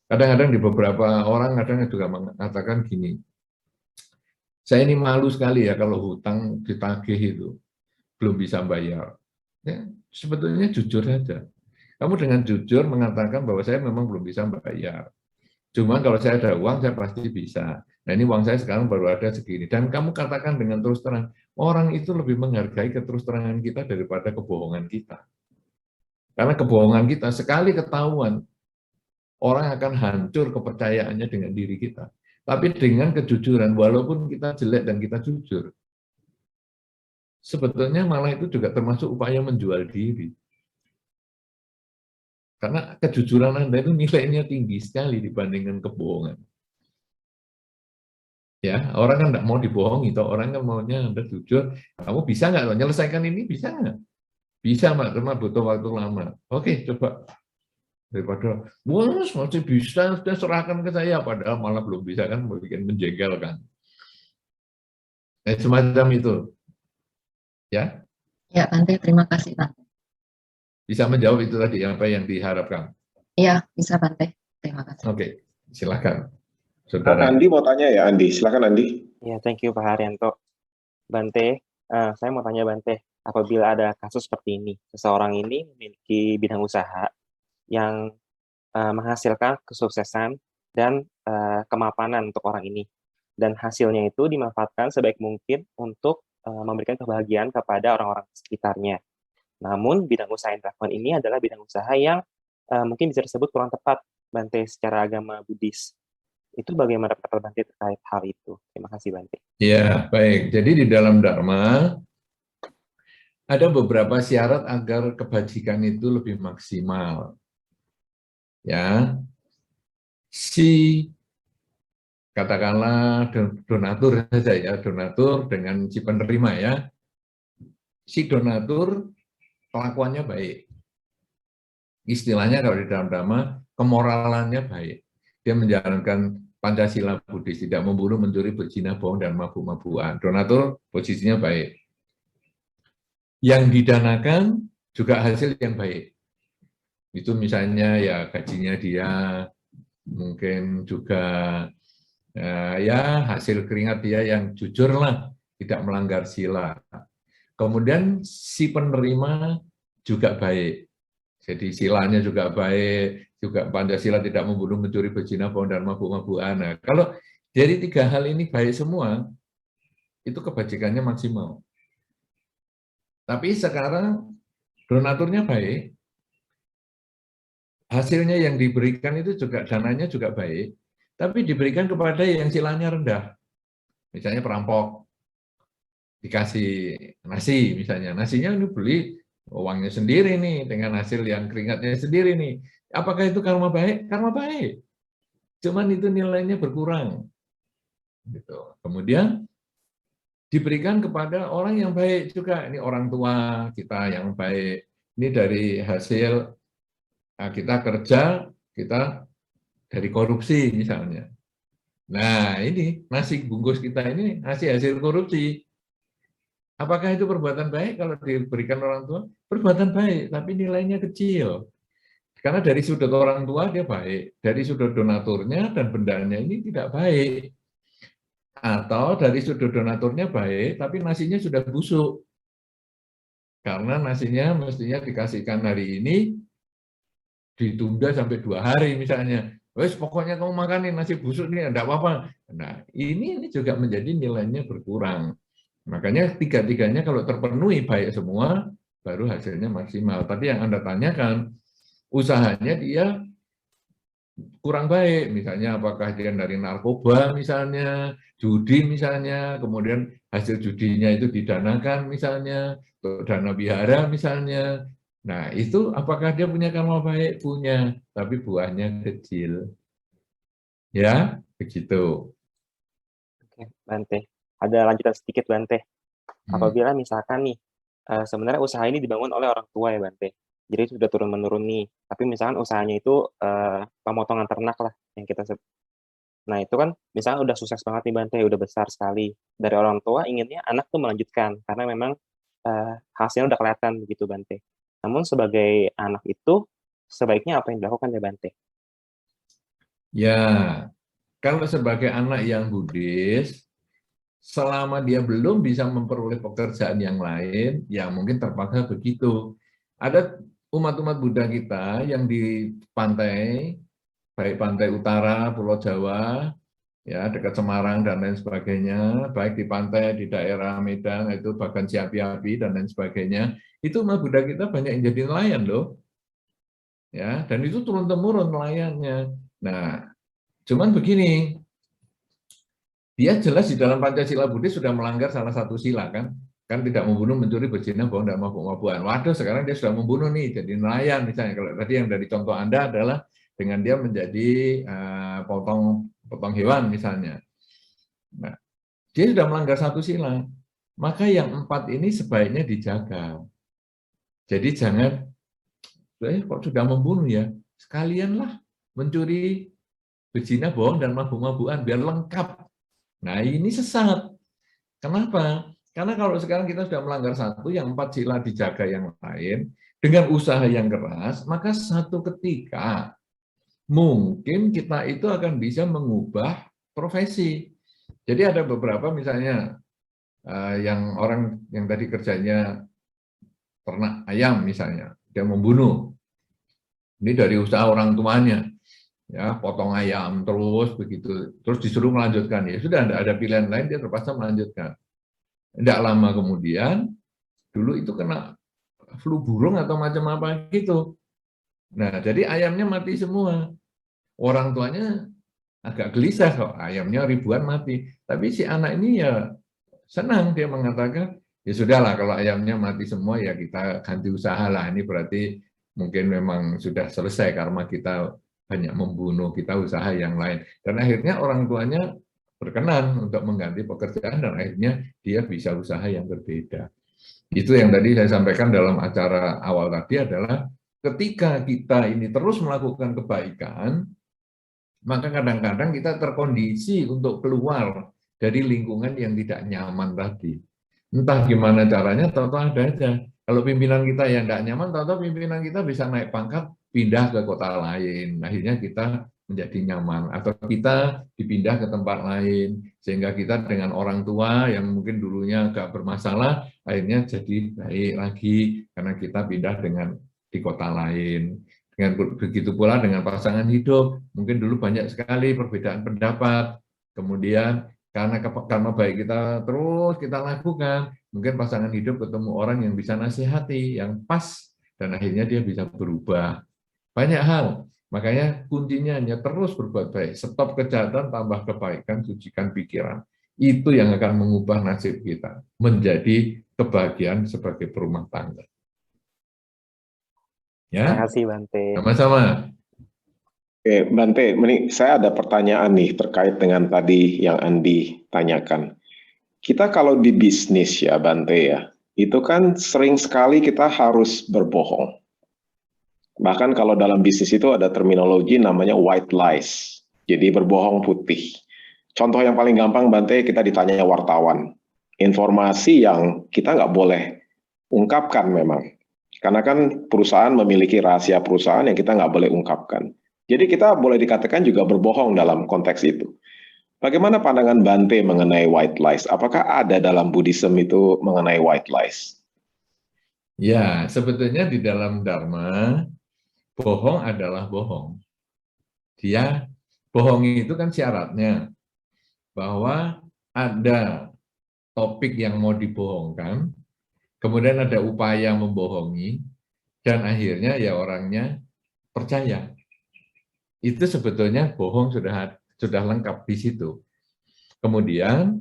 Kadang-kadang di beberapa orang kadang juga mengatakan gini, saya ini malu sekali ya kalau hutang ditagih itu belum bisa bayar. Ya, sebetulnya jujur saja. Kamu dengan jujur mengatakan bahwa saya memang belum bisa bayar. Cuma kalau saya ada uang, saya pasti bisa. Nah ini uang saya sekarang baru ada segini. Dan kamu katakan dengan terus terang, orang itu lebih menghargai keterus terangan kita daripada kebohongan kita. Karena kebohongan kita sekali ketahuan, orang akan hancur kepercayaannya dengan diri kita. Tapi dengan kejujuran, walaupun kita jelek dan kita jujur, sebetulnya malah itu juga termasuk upaya menjual diri. Karena kejujuran Anda itu nilainya tinggi sekali dibandingkan kebohongan. Ya, orang kan nggak mau dibohongi, toh orang kan maunya Anda jujur. Kamu bisa nggak menyelesaikan ini? Bisa nggak? Bisa, Mbak, cuma butuh waktu lama. Oke, coba. Daripada, wah masih bisa, sudah serahkan ke saya, padahal malah belum bisa, kan bikin menjengkelkan. Semacam itu. Ya? Ya, Bante, terima kasih, Bante. Bisa menjawab itu tadi apa yang diharapkan? Iya, bisa, Bante. Terima kasih. Oke, silakan. Saudara Andi mau tanya ya, Andi. Silakan, Andi. Ya, thank you Pak Haryanto. Bante, saya mau tanya Bante, apabila ada kasus seperti ini, seseorang ini memiliki bidang usaha yang menghasilkan kesuksesan dan kemapanan untuk orang ini, dan hasilnya itu dimanfaatkan sebaik mungkin untuk memberikan kebahagiaan kepada orang-orang sekitarnya. Namun bidang usaha yang dilakukan ini adalah bidang usaha yang mungkin bisa disebut kurang tepat, Bante, secara agama Buddhis. Itu bagaimana pendapat Bante terkait hal itu? Terima kasih, Bante. Ya, baik. Jadi di dalam Dharma ada beberapa syarat agar kebajikan itu lebih maksimal. Ya, si katakanlah donatur saja ya, donatur dengan si penerima ya. Si donatur kelakuannya baik. Istilahnya kalau di dalam Dhamma, kemoralannya baik. Dia menjalankan Pancasila Buddhis, tidak membunuh, mencuri, berzina, bohong, dan mabuk-mabukan. Donatur posisinya baik. Yang didanakan juga hasil yang baik. Itu misalnya ya gajinya dia, mungkin juga ya hasil keringat dia yang jujur lah, tidak melanggar sila. Kemudian si penerima juga baik. Jadi silanya juga baik, juga Pancasila tidak membunuh, mencuri, berzina, bohong, dan mabuk-mabukan. Nah, kalau dari 3 hal ini baik semua, itu kebajikannya maksimal. Tapi sekarang donaturnya baik, hasilnya yang diberikan itu juga dananya juga baik, tapi diberikan kepada yang silanya rendah. Misalnya perampok, dikasih nasi misalnya, nasinya ini beli uangnya sendiri nih, dengan hasil yang keringatnya sendiri nih. Apakah itu karma baik? Karma baik. cuman itu nilainya berkurang. Gitu. Kemudian diberikan kepada orang yang baik juga. Ini orang tua kita yang baik. Ini dari hasil kita kerja, kita dari korupsi misalnya. Nah, ini nasi bungkus kita ini hasil korupsi. Apakah itu perbuatan baik kalau diberikan orang tua? Perbuatan baik, tapi nilainya kecil. Karena dari sudut orang tua dia baik, dari sudut donaturnya dan bendanya ini tidak baik. Atau dari sudut donaturnya baik, tapi nasinya sudah busuk. Karena nasinya mestinya dikasihkan hari ini, ditunda sampai 2 hari misalnya. Wes pokoknya kamu makan nih nasi busuk nih, enggak apa-apa. Nah, ini juga menjadi nilainya berkurang. Makanya tiga-tiganya kalau terpenuhi baik semua, baru hasilnya maksimal. Tapi yang Anda tanyakan, usahanya dia kurang baik. Misalnya apakah dia dari narkoba misalnya, judi misalnya, kemudian hasil judinya itu didanakan misalnya, untuk dana wihara misalnya. Nah, itu apakah dia punya karma baik? Punya, tapi buahnya kecil. Ya, begitu. Oke, Bante. Ada lanjutan sedikit, Bante. Apabila misalkan nih, sebenarnya usaha ini dibangun oleh orang tua ya, Bante. Jadi sudah turun-menurun nih. Tapi misalkan usahanya itu pemotongan ternak lah yang kita sebut. Nah, itu kan misalnya udah sukses banget nih, Bante, udah besar sekali. Dari orang tua inginnya anak tuh melanjutkan, karena memang hasilnya udah kelihatan begitu, Bante. Namun sebagai anak itu, sebaiknya apa yang dilakukan ya, Bante? Ya, kalau sebagai anak yang Buddhis, selama dia belum bisa memperoleh pekerjaan yang lain, ya mungkin terpaksa begitu. Ada umat-umat Buddha kita yang di pantai, baik pantai utara, Pulau Jawa, ya dekat Semarang dan lain sebagainya, baik di pantai di daerah Medan itu bahkan Siapi-api dan lain sebagainya, itu umat Buddha kita banyak yang jadi nelayan loh, ya, dan itu turun-temurun nelayannya. Nah, cuman begini, dia jelas di dalam Pancasila Buddhis sudah melanggar salah satu sila kan tidak membunuh, mencuri, berzina, bohong, dan mabuk-mabukan. Waduh, sekarang dia sudah membunuh nih, jadi nelayan misalnya. Kalau tadi yang dari contoh Anda adalah dengan dia menjadi potong hewan misalnya. Nah, dia sudah melanggar satu sila. Maka yang 4 ini sebaiknya dijaga. Jadi jangan, kok sudah membunuh ya, sekalianlah mencuri, berzina, bohong, dan mabuk-mabukan biar lengkap. Nah, ini sesat. Kenapa? Karena kalau sekarang kita sudah melanggar satu, yang 4 sila dijaga yang lain, dengan usaha yang keras, maka satu ketika mungkin kita itu akan bisa mengubah profesi. Jadi ada beberapa misalnya yang orang yang tadi kerjanya ternak ayam misalnya, dia membunuh. Ini dari usaha orang tuanya. Ya, potong ayam terus begitu, terus disuruh melanjutkan, ya sudah tidak ada pilihan lain, dia terpaksa melanjutkan. Tidak lama kemudian, dulu itu kena flu burung atau macam apa gitu. Nah, jadi ayamnya mati semua. Orang tuanya agak gelisah kok, ayamnya ribuan mati. Tapi si anak ini ya senang, dia mengatakan, ya sudahlah kalau ayamnya mati semua ya kita ganti usaha lah. Ini berarti mungkin memang sudah selesai karma kita banyak membunuh, kita usaha yang lain. Dan akhirnya orang tuanya berkenan untuk mengganti pekerjaan dan akhirnya dia bisa usaha yang berbeda. Itu yang tadi saya sampaikan dalam acara awal tadi adalah ketika kita ini terus melakukan kebaikan, maka kadang-kadang kita terkondisi untuk keluar dari lingkungan yang tidak nyaman tadi. Entah gimana caranya, tahu-tahu ada aja. Kalau pimpinan kita yang tidak nyaman, tahu-tahu pimpinan kita bisa naik pangkat, pindah ke kota lain. Akhirnya kita menjadi nyaman. Atau kita dipindah ke tempat lain. Sehingga kita dengan orang tua yang mungkin dulunya agak bermasalah, akhirnya jadi baik lagi. Karena kita pindah di kota lain. Dengan begitu pula dengan pasangan hidup. Mungkin dulu banyak sekali perbedaan pendapat. Kemudian karena baik kita terus kita lakukan, mungkin pasangan hidup ketemu orang yang bisa nasihati, yang pas, dan akhirnya dia bisa berubah. Banyak hal, makanya kuncinya hanya terus berbuat baik, stop kejahatan, tambah kebaikan, sucikan pikiran. Itu yang akan mengubah nasib kita, menjadi kebahagiaan sebagai perumah tangga. Ya? Terima kasih, Bante. Sama-sama. Bante, saya ada pertanyaan nih terkait dengan tadi yang Andi tanyakan. Kita kalau di bisnis ya Bante ya, itu kan sering sekali kita harus berbohong. Bahkan kalau dalam bisnis itu ada terminologi namanya white lies, jadi berbohong putih. Contoh yang paling gampang Bante, kita ditanya wartawan. Informasi yang kita nggak boleh ungkapkan memang. Karena kan perusahaan memiliki rahasia perusahaan yang kita nggak boleh ungkapkan. Jadi kita boleh dikatakan juga berbohong dalam konteks itu. Bagaimana pandangan Bante mengenai white lies? Apakah ada dalam Buddhism itu mengenai white lies? Ya, sebetulnya di dalam Dharma, bohong adalah bohong. Dia bohong itu kan syaratnya bahwa ada topik yang mau dibohongkan, kemudian ada upaya membohongi, dan akhirnya ya orangnya percaya. Itu sebetulnya bohong sudah lengkap di situ. Kemudian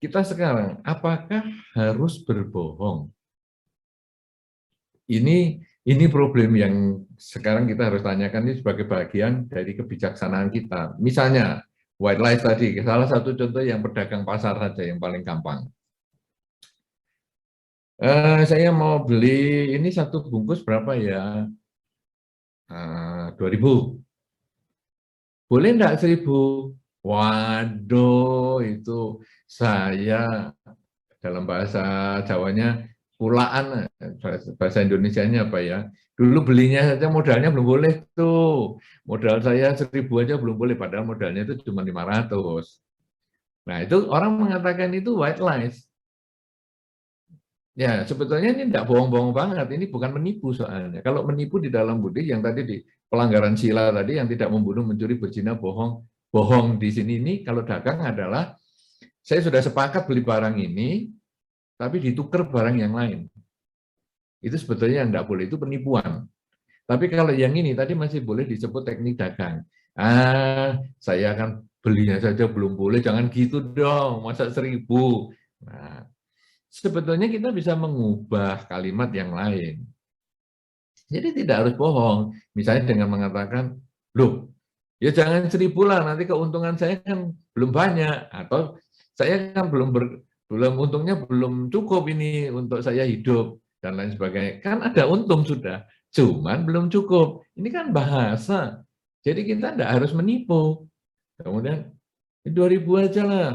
kita sekarang apakah harus berbohong? Ini problem yang sekarang kita harus tanyakan ini sebagai bagian dari kebijaksanaan kita. Misalnya white lies tadi, salah satu contoh yang pedagang pasar saja yang paling gampang. Saya mau beli ini satu bungkus berapa ya? 2.000. Boleh enggak 1.000? Waduh, itu saya dalam bahasa Jawanya pulaan, bahasa Indonesianya apa ya? Dulu belinya saja modalnya belum boleh tuh. Modal saya 1.000 aja belum boleh, padahal modalnya itu cuma 500. Nah, itu orang mengatakan itu white lies. Ya, sebetulnya ini tidak bohong-bohong banget. Ini bukan menipu soalnya. Kalau menipu di dalam budi yang tadi di pelanggaran sila tadi yang tidak membunuh, mencuri, berzina, bohong. Bohong di sini ini kalau dagang adalah saya sudah sepakat beli barang ini, tapi ditukar barang yang lain. Itu sebetulnya yang tidak boleh, itu penipuan. Tapi kalau yang ini tadi masih boleh disebut teknik dagang. Saya akan belinya saja belum boleh, jangan gitu dong, masa 1.000. Nah, sebetulnya kita bisa mengubah kalimat yang lain. Jadi tidak harus bohong. Misalnya dengan mengatakan, loh, ya jangan 1.000 lah, nanti keuntungan saya kan belum banyak. Atau saya kan belum untungnya belum cukup ini untuk saya hidup, dan lain sebagainya. Kan ada untung sudah, cuman belum cukup. Ini kan bahasa. Jadi kita tidak harus menipu. Kemudian, 2.000 aja lah.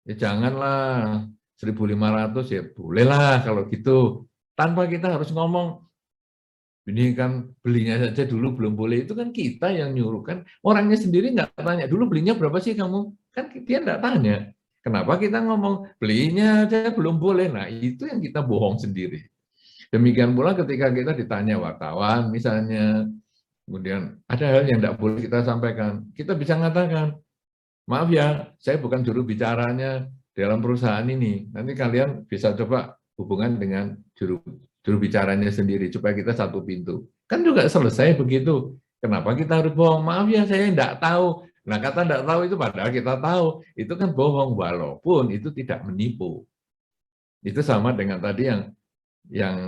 Ya janganlah. 1.500 ya bolehlah kalau gitu. Tanpa kita harus ngomong, ini kan belinya saja dulu belum boleh. Itu kan kita yang nyuruh kan. Orangnya sendiri nggak tanya, dulu belinya berapa sih kamu? Kan dia nggak tanya. Kenapa kita ngomong, belinya aja belum boleh. Nah itu yang kita bohong sendiri. Demikian pula ketika kita ditanya wartawan misalnya, kemudian ada hal yang tidak boleh kita sampaikan. Kita bisa mengatakan, maaf ya, saya bukan juru bicaranya dalam perusahaan ini. Nanti kalian bisa coba hubungan dengan juru bicaranya sendiri supaya kita satu pintu. Kan juga selesai begitu. Kenapa kita harus bohong? Maaf ya, saya tidak tahu. Nah, kata tidak tahu itu padahal kita tahu. Itu kan bohong, walaupun itu tidak menipu. Itu sama dengan tadi yang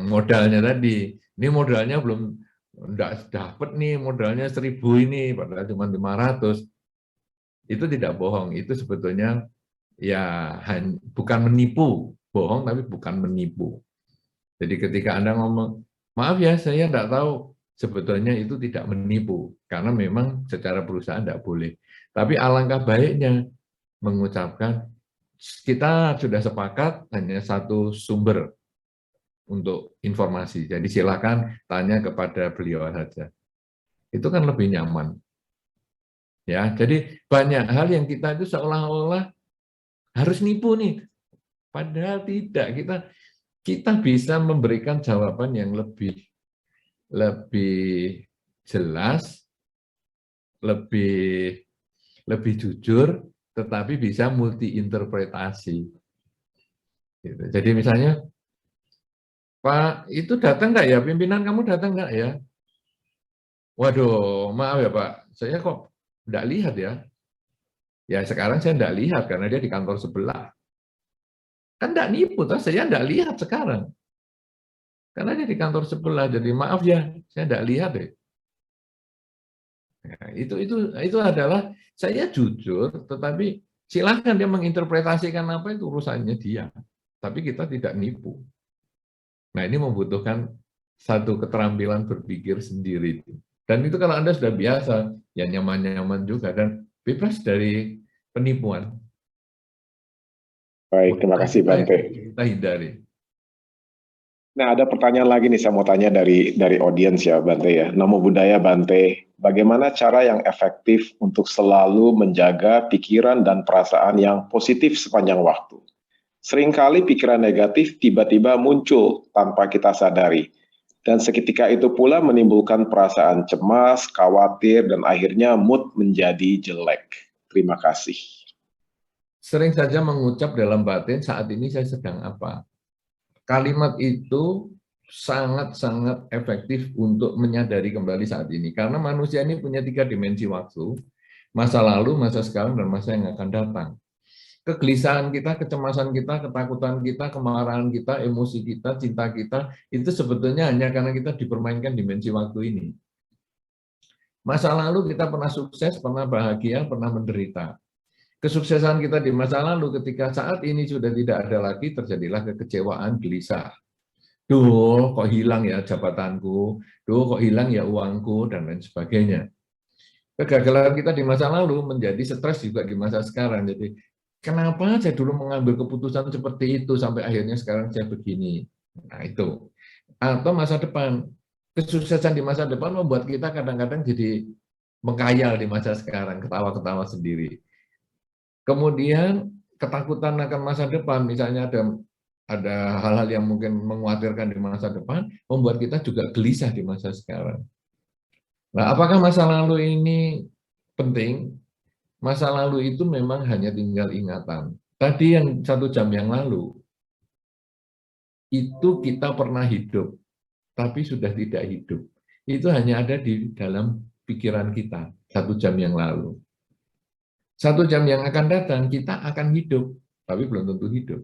modalnya tadi. Ini modalnya belum enggak dapat nih, modalnya 1.000 ini padahal cuma 500. Itu tidak bohong, itu sebetulnya ya bukan menipu, bohong tapi bukan menipu. Jadi ketika Anda ngomong, maaf ya saya tidak tahu, sebetulnya itu tidak menipu, karena memang secara perusahaan tidak boleh. Tapi alangkah baiknya mengucapkan, kita sudah sepakat hanya satu sumber untuk informasi, jadi silakan tanya kepada beliau saja. Itu kan lebih nyaman. Ya, jadi banyak hal yang kita itu seolah-olah harus nipu nih, padahal tidak. Kita bisa memberikan jawaban yang lebih jelas, lebih jujur, tetapi bisa multi interpretasi. Gitu. Jadi misalnya, Pak itu datang nggak ya? Pimpinan kamu datang nggak ya? Waduh, maaf ya Pak, saya kok nggak lihat ya. Ya sekarang saya nggak lihat karena dia di kantor sebelah. Kan nggak nipu, saya nggak lihat sekarang. Karena dia di kantor sebelah, jadi maaf ya, saya nggak lihat deh. Nah, itu adalah saya jujur, tetapi silahkan dia menginterpretasikan apa itu urusannya dia. Tapi kita tidak nipu. Nah, ini membutuhkan satu keterampilan berpikir sendiri. Dan itu kalau Anda sudah biasa, ya nyaman-nyaman juga dan bebas dari penipuan. Baik, terima kasih Bante. Kita hindari. Nah, ada pertanyaan lagi nih saya mau tanya dari audiens ya Bante ya. Namo Buddhaya Bante, bagaimana cara yang efektif untuk selalu menjaga pikiran dan perasaan yang positif sepanjang waktu? Seringkali pikiran negatif tiba-tiba muncul tanpa kita sadari. Dan seketika itu pula menimbulkan perasaan cemas, khawatir, dan akhirnya mood menjadi jelek. Terima kasih. Sering saja mengucap dalam batin, saat ini saya sedang apa? Kalimat itu sangat-sangat efektif untuk menyadari kembali saat ini. Karena manusia ini punya 3 dimensi waktu, masa lalu, masa sekarang, dan masa yang akan datang. Kegelisahan kita, kecemasan kita, ketakutan kita, kemarahan kita, emosi kita, cinta kita, itu sebetulnya hanya karena kita dipermainkan dimensi waktu ini. Masa lalu kita pernah sukses, pernah bahagia, pernah menderita. Kesuksesan kita di masa lalu ketika saat ini sudah tidak ada lagi, terjadilah kekecewaan, gelisah. Duh, kok hilang ya jabatanku, duh, kok hilang ya uangku, dan lain sebagainya. Kegagalan kita di masa lalu menjadi stres juga di masa sekarang. Jadi, kenapa saya dulu mengambil keputusan seperti itu sampai akhirnya sekarang saya begini? Nah, itu. Atau masa depan. Kesuksesan di masa depan membuat kita kadang-kadang jadi mengkhayal di masa sekarang, ketawa-ketawa sendiri. Kemudian ketakutan akan masa depan, misalnya ada hal-hal yang mungkin mengkhawatirkan di masa depan, membuat kita juga gelisah di masa sekarang. Nah, apakah masa lalu ini penting? Masa lalu itu memang hanya tinggal ingatan. Tadi yang 1 jam yang lalu, itu kita pernah hidup, tapi sudah tidak hidup. Itu hanya ada di dalam pikiran kita, 1 jam yang lalu. 1 jam yang akan datang, kita akan hidup, tapi belum tentu hidup.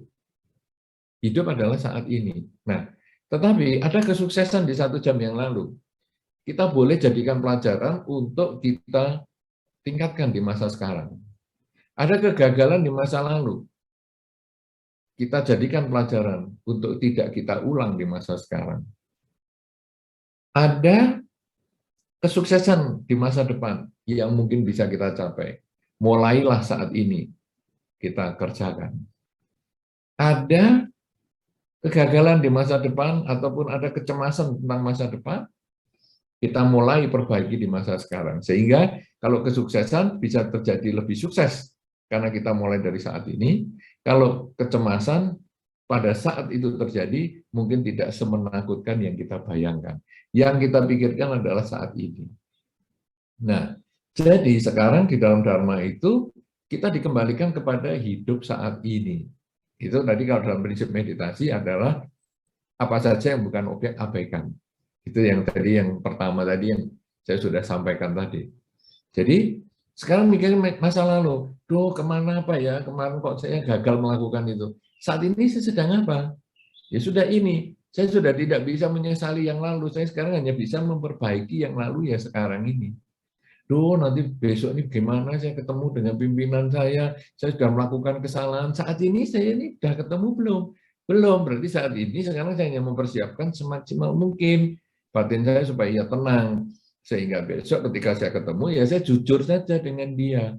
Hidup adalah saat ini. Nah, tetapi ada kesuksesan di 1 jam yang lalu. Kita boleh jadikan pelajaran untuk kita tingkatkan di masa sekarang. Ada kegagalan di masa lalu. Kita jadikan pelajaran untuk tidak kita ulang di masa sekarang. Ada kesuksesan di masa depan yang mungkin bisa kita capai. Mulailah saat ini kita kerjakan. Ada kegagalan di masa depan ataupun ada kecemasan tentang masa depan, kita mulai perbaiki di masa sekarang. Sehingga kalau kesuksesan bisa terjadi lebih sukses karena kita mulai dari saat ini. Kalau kecemasan pada saat itu terjadi mungkin tidak semenakutkan yang kita bayangkan. Yang kita pikirkan adalah saat ini. Nah, jadi sekarang di dalam Dharma itu kita dikembalikan kepada hidup saat ini. Itu tadi kalau dalam prinsip meditasi adalah apa saja yang bukan objek abaikan. Itu yang tadi yang pertama tadi yang saya sudah sampaikan tadi. Jadi sekarang mikirin masa lalu, duh kemana apa ya, kemarin kok saya gagal melakukan itu. Saat ini saya sedang apa? Ya sudah ini, saya sudah tidak bisa menyesali yang lalu, saya sekarang hanya bisa memperbaiki yang lalu ya sekarang ini. Duh, nanti besok ini gimana saya ketemu dengan pimpinan saya sudah melakukan kesalahan. Saat ini saya ini sudah ketemu belum? Belum, berarti saat ini sekarang saya hanya mempersiapkan semaksimal mungkin batin saya supaya ia tenang. Sehingga besok ketika saya ketemu, ya saya jujur saja dengan dia.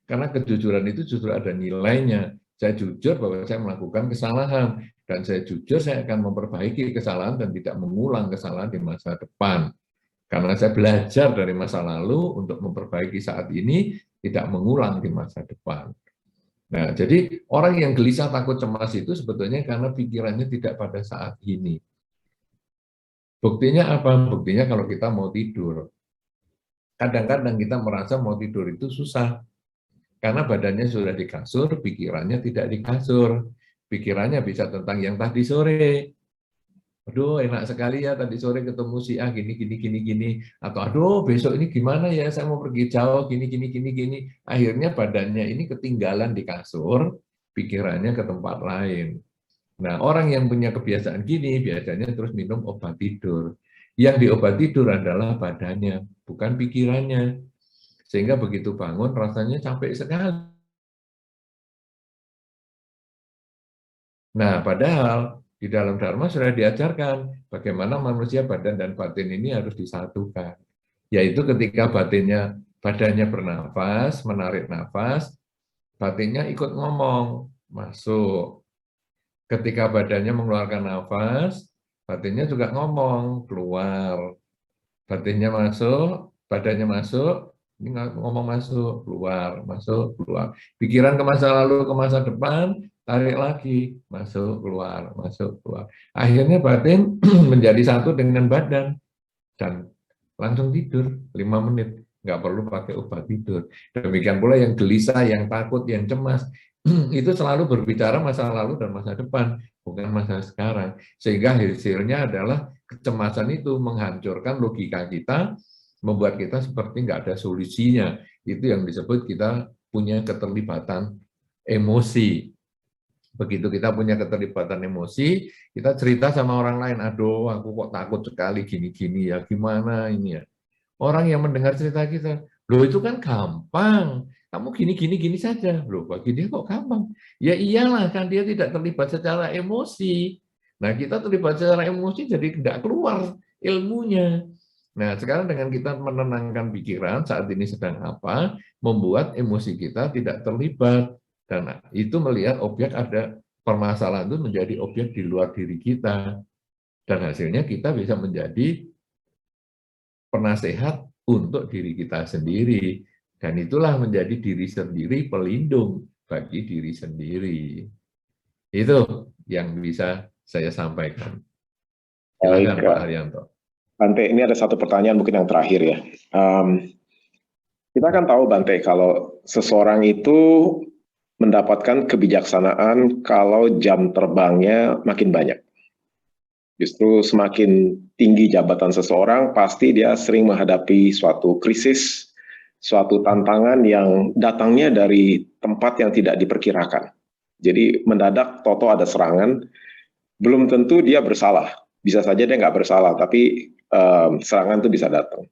Karena kejujuran itu justru ada nilainya. Saya jujur bahwa saya melakukan kesalahan. Dan saya jujur saya akan memperbaiki kesalahan dan tidak mengulang kesalahan di masa depan. Karena saya belajar dari masa lalu untuk memperbaiki saat ini, tidak mengulang di masa depan. Nah, jadi orang yang gelisah, takut, cemas itu sebetulnya karena pikirannya tidak pada saat ini. Buktinya apa? Buktinya kalau kita mau tidur. Kadang-kadang kita merasa mau tidur itu susah. Karena badannya sudah di kasur, pikirannya tidak di kasur. Pikirannya bisa tentang yang tadi sore. Aduh, enak sekali ya tadi sore ketemu si A gini. Atau aduh, besok ini gimana ya, saya mau pergi jauh gini. Akhirnya badannya ini ketinggalan di kasur, pikirannya ke tempat lain. Nah, orang yang punya kebiasaan gini biasanya terus minum obat tidur. Yang diobat tidur adalah badannya, bukan pikirannya. Sehingga begitu bangun rasanya capek sekali. Nah, padahal di dalam Dharma sudah diajarkan bagaimana manusia badan dan batin ini harus disatukan. Yaitu ketika badannya bernafas, menarik nafas, batinnya ikut ngomong, masuk. Ketika badannya mengeluarkan nafas, batinnya juga ngomong, keluar. Batinnya masuk, badannya masuk, ini ngomong masuk, keluar, masuk, keluar. Pikiran ke masa lalu, ke masa depan, tarik lagi, masuk, keluar, masuk, keluar. Akhirnya batin menjadi satu dengan badan dan langsung tidur 5 menit, nggak perlu pakai obat tidur. Demikian pula yang gelisah, yang takut, yang cemas, itu selalu berbicara masa lalu dan masa depan, bukan masa sekarang. Sehingga hasilnya adalah kecemasan itu menghancurkan logika kita, membuat kita seperti nggak ada solusinya. Itu yang disebut kita punya keterlibatan emosi. Begitu kita punya keterlibatan emosi, kita cerita sama orang lain, aduh aku kok takut sekali gini-gini ya, gimana ini ya. Orang yang mendengar cerita kita, loh itu kan gampang, kamu gini saja. Loh bagi dia kok gampang? Ya iyalah, kan dia tidak terlibat secara emosi. Nah kita terlibat secara emosi jadi tidak keluar ilmunya. Nah sekarang dengan kita menenangkan pikiran saat ini sedang apa, membuat emosi kita tidak terlibat. Dan itu melihat objek ada permasalahan itu menjadi objek di luar diri kita. Dan hasilnya kita bisa menjadi penasehat untuk diri kita sendiri. Dan itulah menjadi diri sendiri pelindung bagi diri sendiri. Itu yang bisa saya sampaikan. Silakan Baik, Pak Haryanto. Bante, ini ada satu pertanyaan mungkin yang terakhir ya. Kita kan tahu Bante, kalau seseorang itu mendapatkan kebijaksanaan kalau jam terbangnya makin banyak. Justru semakin tinggi jabatan seseorang, pasti dia sering menghadapi suatu krisis, suatu tantangan yang datangnya dari tempat yang tidak diperkirakan. Jadi mendadak toto ada serangan, belum tentu dia bersalah. Bisa saja dia nggak bersalah, tapi serangan itu bisa datang.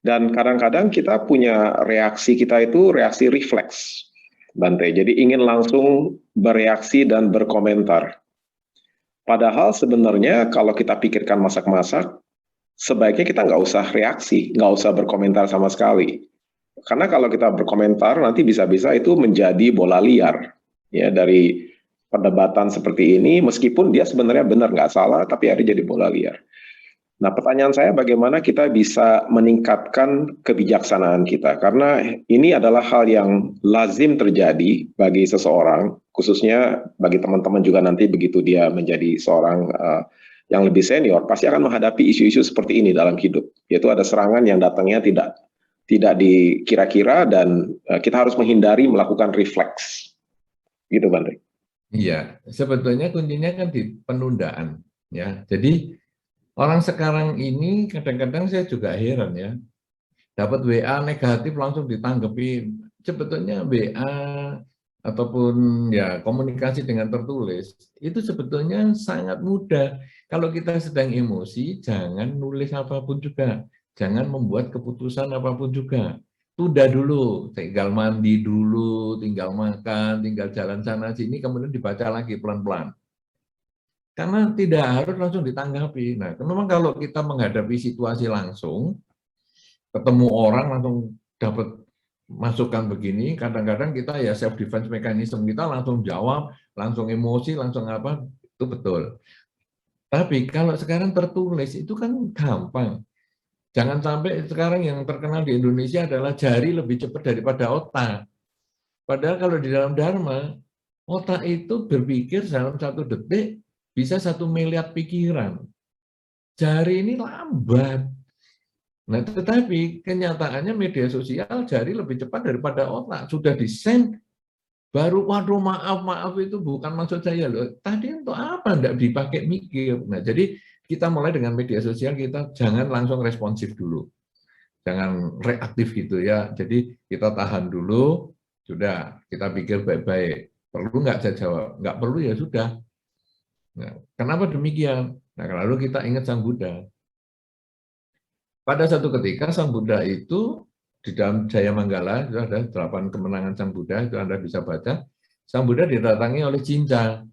Dan kadang-kadang kita punya reaksi kita itu reaksi refleks, Bante. Jadi ingin langsung bereaksi dan berkomentar. Padahal sebenarnya kalau kita pikirkan masak-masak, sebaiknya kita nggak usah reaksi, nggak usah berkomentar sama sekali. Karena kalau kita berkomentar, nanti bisa-bisa itu menjadi bola liar. Ya, dari perdebatan seperti ini, meskipun dia sebenarnya benar, nggak salah, tapi akhirnya jadi bola liar. Nah, pertanyaan saya bagaimana kita bisa meningkatkan kebijaksanaan kita? Karena ini adalah hal yang lazim terjadi bagi seseorang, khususnya bagi teman-teman juga nanti begitu dia menjadi seorang yang lebih senior, pasti akan menghadapi isu-isu seperti ini dalam hidup. Yaitu ada serangan yang datangnya tidak dikira-kira dan kita harus menghindari melakukan refleks. Gitu, Bante. Iya, sebetulnya kuncinya kan di penundaan. Ya, jadi orang sekarang ini kadang-kadang saya juga heran ya, dapat WA negatif langsung ditanggapi. Sebetulnya WA ataupun ya komunikasi dengan tertulis itu sebetulnya sangat mudah. Kalau kita sedang emosi, jangan nulis apapun juga, jangan membuat keputusan apapun juga. Tunda dulu, tinggal mandi dulu, tinggal makan, tinggal jalan sana sini, kemudian dibaca lagi pelan-pelan. Karena tidak harus langsung ditanggapi. Nah, memang kalau kita menghadapi situasi langsung, ketemu orang langsung dapat masukan begini, kadang-kadang kita ya self defense mechanism kita langsung jawab, langsung emosi, langsung apa, itu betul. Tapi kalau sekarang tertulis itu kan gampang. Jangan sampai sekarang yang terkenal di Indonesia adalah jari lebih cepat daripada otak. Padahal kalau di dalam Dharma, otak itu berpikir dalam 1 detik bisa 1 miliar pikiran. Jari ini lambat. Nah, tetapi kenyataannya media sosial jari lebih cepat daripada otak. Sudah di-send, baru waduh maaf itu bukan maksud saya loh. Tadi untuk apa enggak dipakai mikir. Nah, jadi kita mulai dengan media sosial, kita jangan langsung responsif dulu. Jangan reaktif gitu ya. Jadi kita tahan dulu, sudah kita pikir baik-baik. Perlu enggak saya jawab? Enggak perlu ya sudah. Nah, kenapa demikian? Nah, lalu kita ingat Sang Buddha. pada satu ketika Sang Buddha itu di dalam Jaya Manggala itu ada 8 kemenangan Sang Buddha, itu Anda bisa baca. Sang Buddha didatangi oleh Cinca.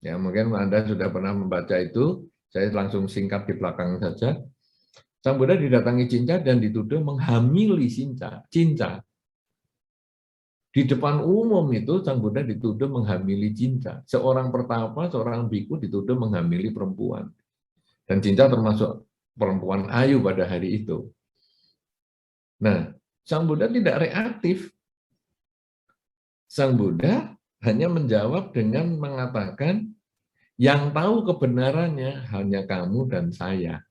Ya, mungkin Anda sudah pernah membaca itu, saya langsung singkat di belakang saja. Sang Buddha didatangi Cinca dan dituduh menghamili Cinca. Di depan umum itu Sang Buddha dituduh menghamili Cinca. Seorang pertapa, seorang biku dituduh menghamili perempuan. Dan Cinca termasuk perempuan ayu pada hari itu. Nah, Sang Buddha tidak reaktif. Sang Buddha hanya menjawab dengan mengatakan, yang tahu kebenarannya hanya kamu dan saya.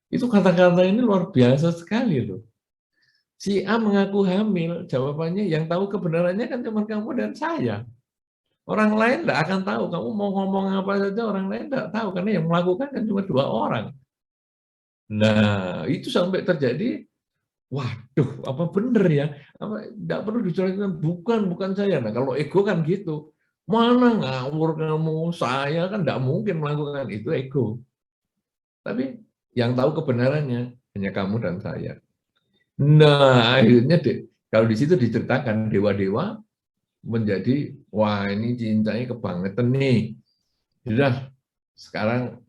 Itu kata-kata ini luar biasa sekali loh. Si A mengaku hamil, jawabannya yang tahu kebenarannya kan cuma kamu dan saya. Orang lain tidak akan tahu, kamu mau ngomong apa saja orang lain tidak tahu, karena yang melakukan kan cuma 2 orang. Nah, itu sampai terjadi, waduh, apa benar ya? Tidak perlu dijelaskan, bukan saya. Nah, kalau ego kan gitu, mana ngawur kamu, saya kan tidak mungkin melakukan itu, ego. Tapi yang tahu kebenarannya hanya kamu dan saya. Nah, akhirnya kalau di situ diceritakan dewa-dewa menjadi, wah ini cintanya kebangetan nih. Sudah, sekarang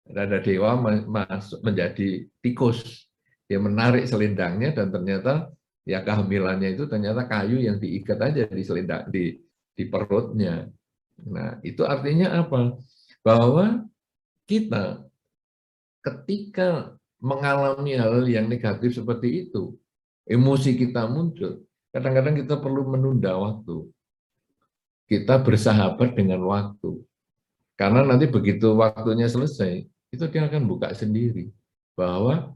ada dewa masuk menjadi tikus. Dia menarik selendangnya dan ternyata ya kehamilannya itu ternyata kayu yang diikat aja di selendang di perutnya. Nah, itu artinya apa? Bahwa kita ketika mengalami hal yang negatif seperti itu, emosi kita muncul, kadang-kadang kita perlu menunda waktu. Kita bersahabat dengan waktu. Karena nanti begitu waktunya selesai, itu dia akan buka sendiri. Bahwa,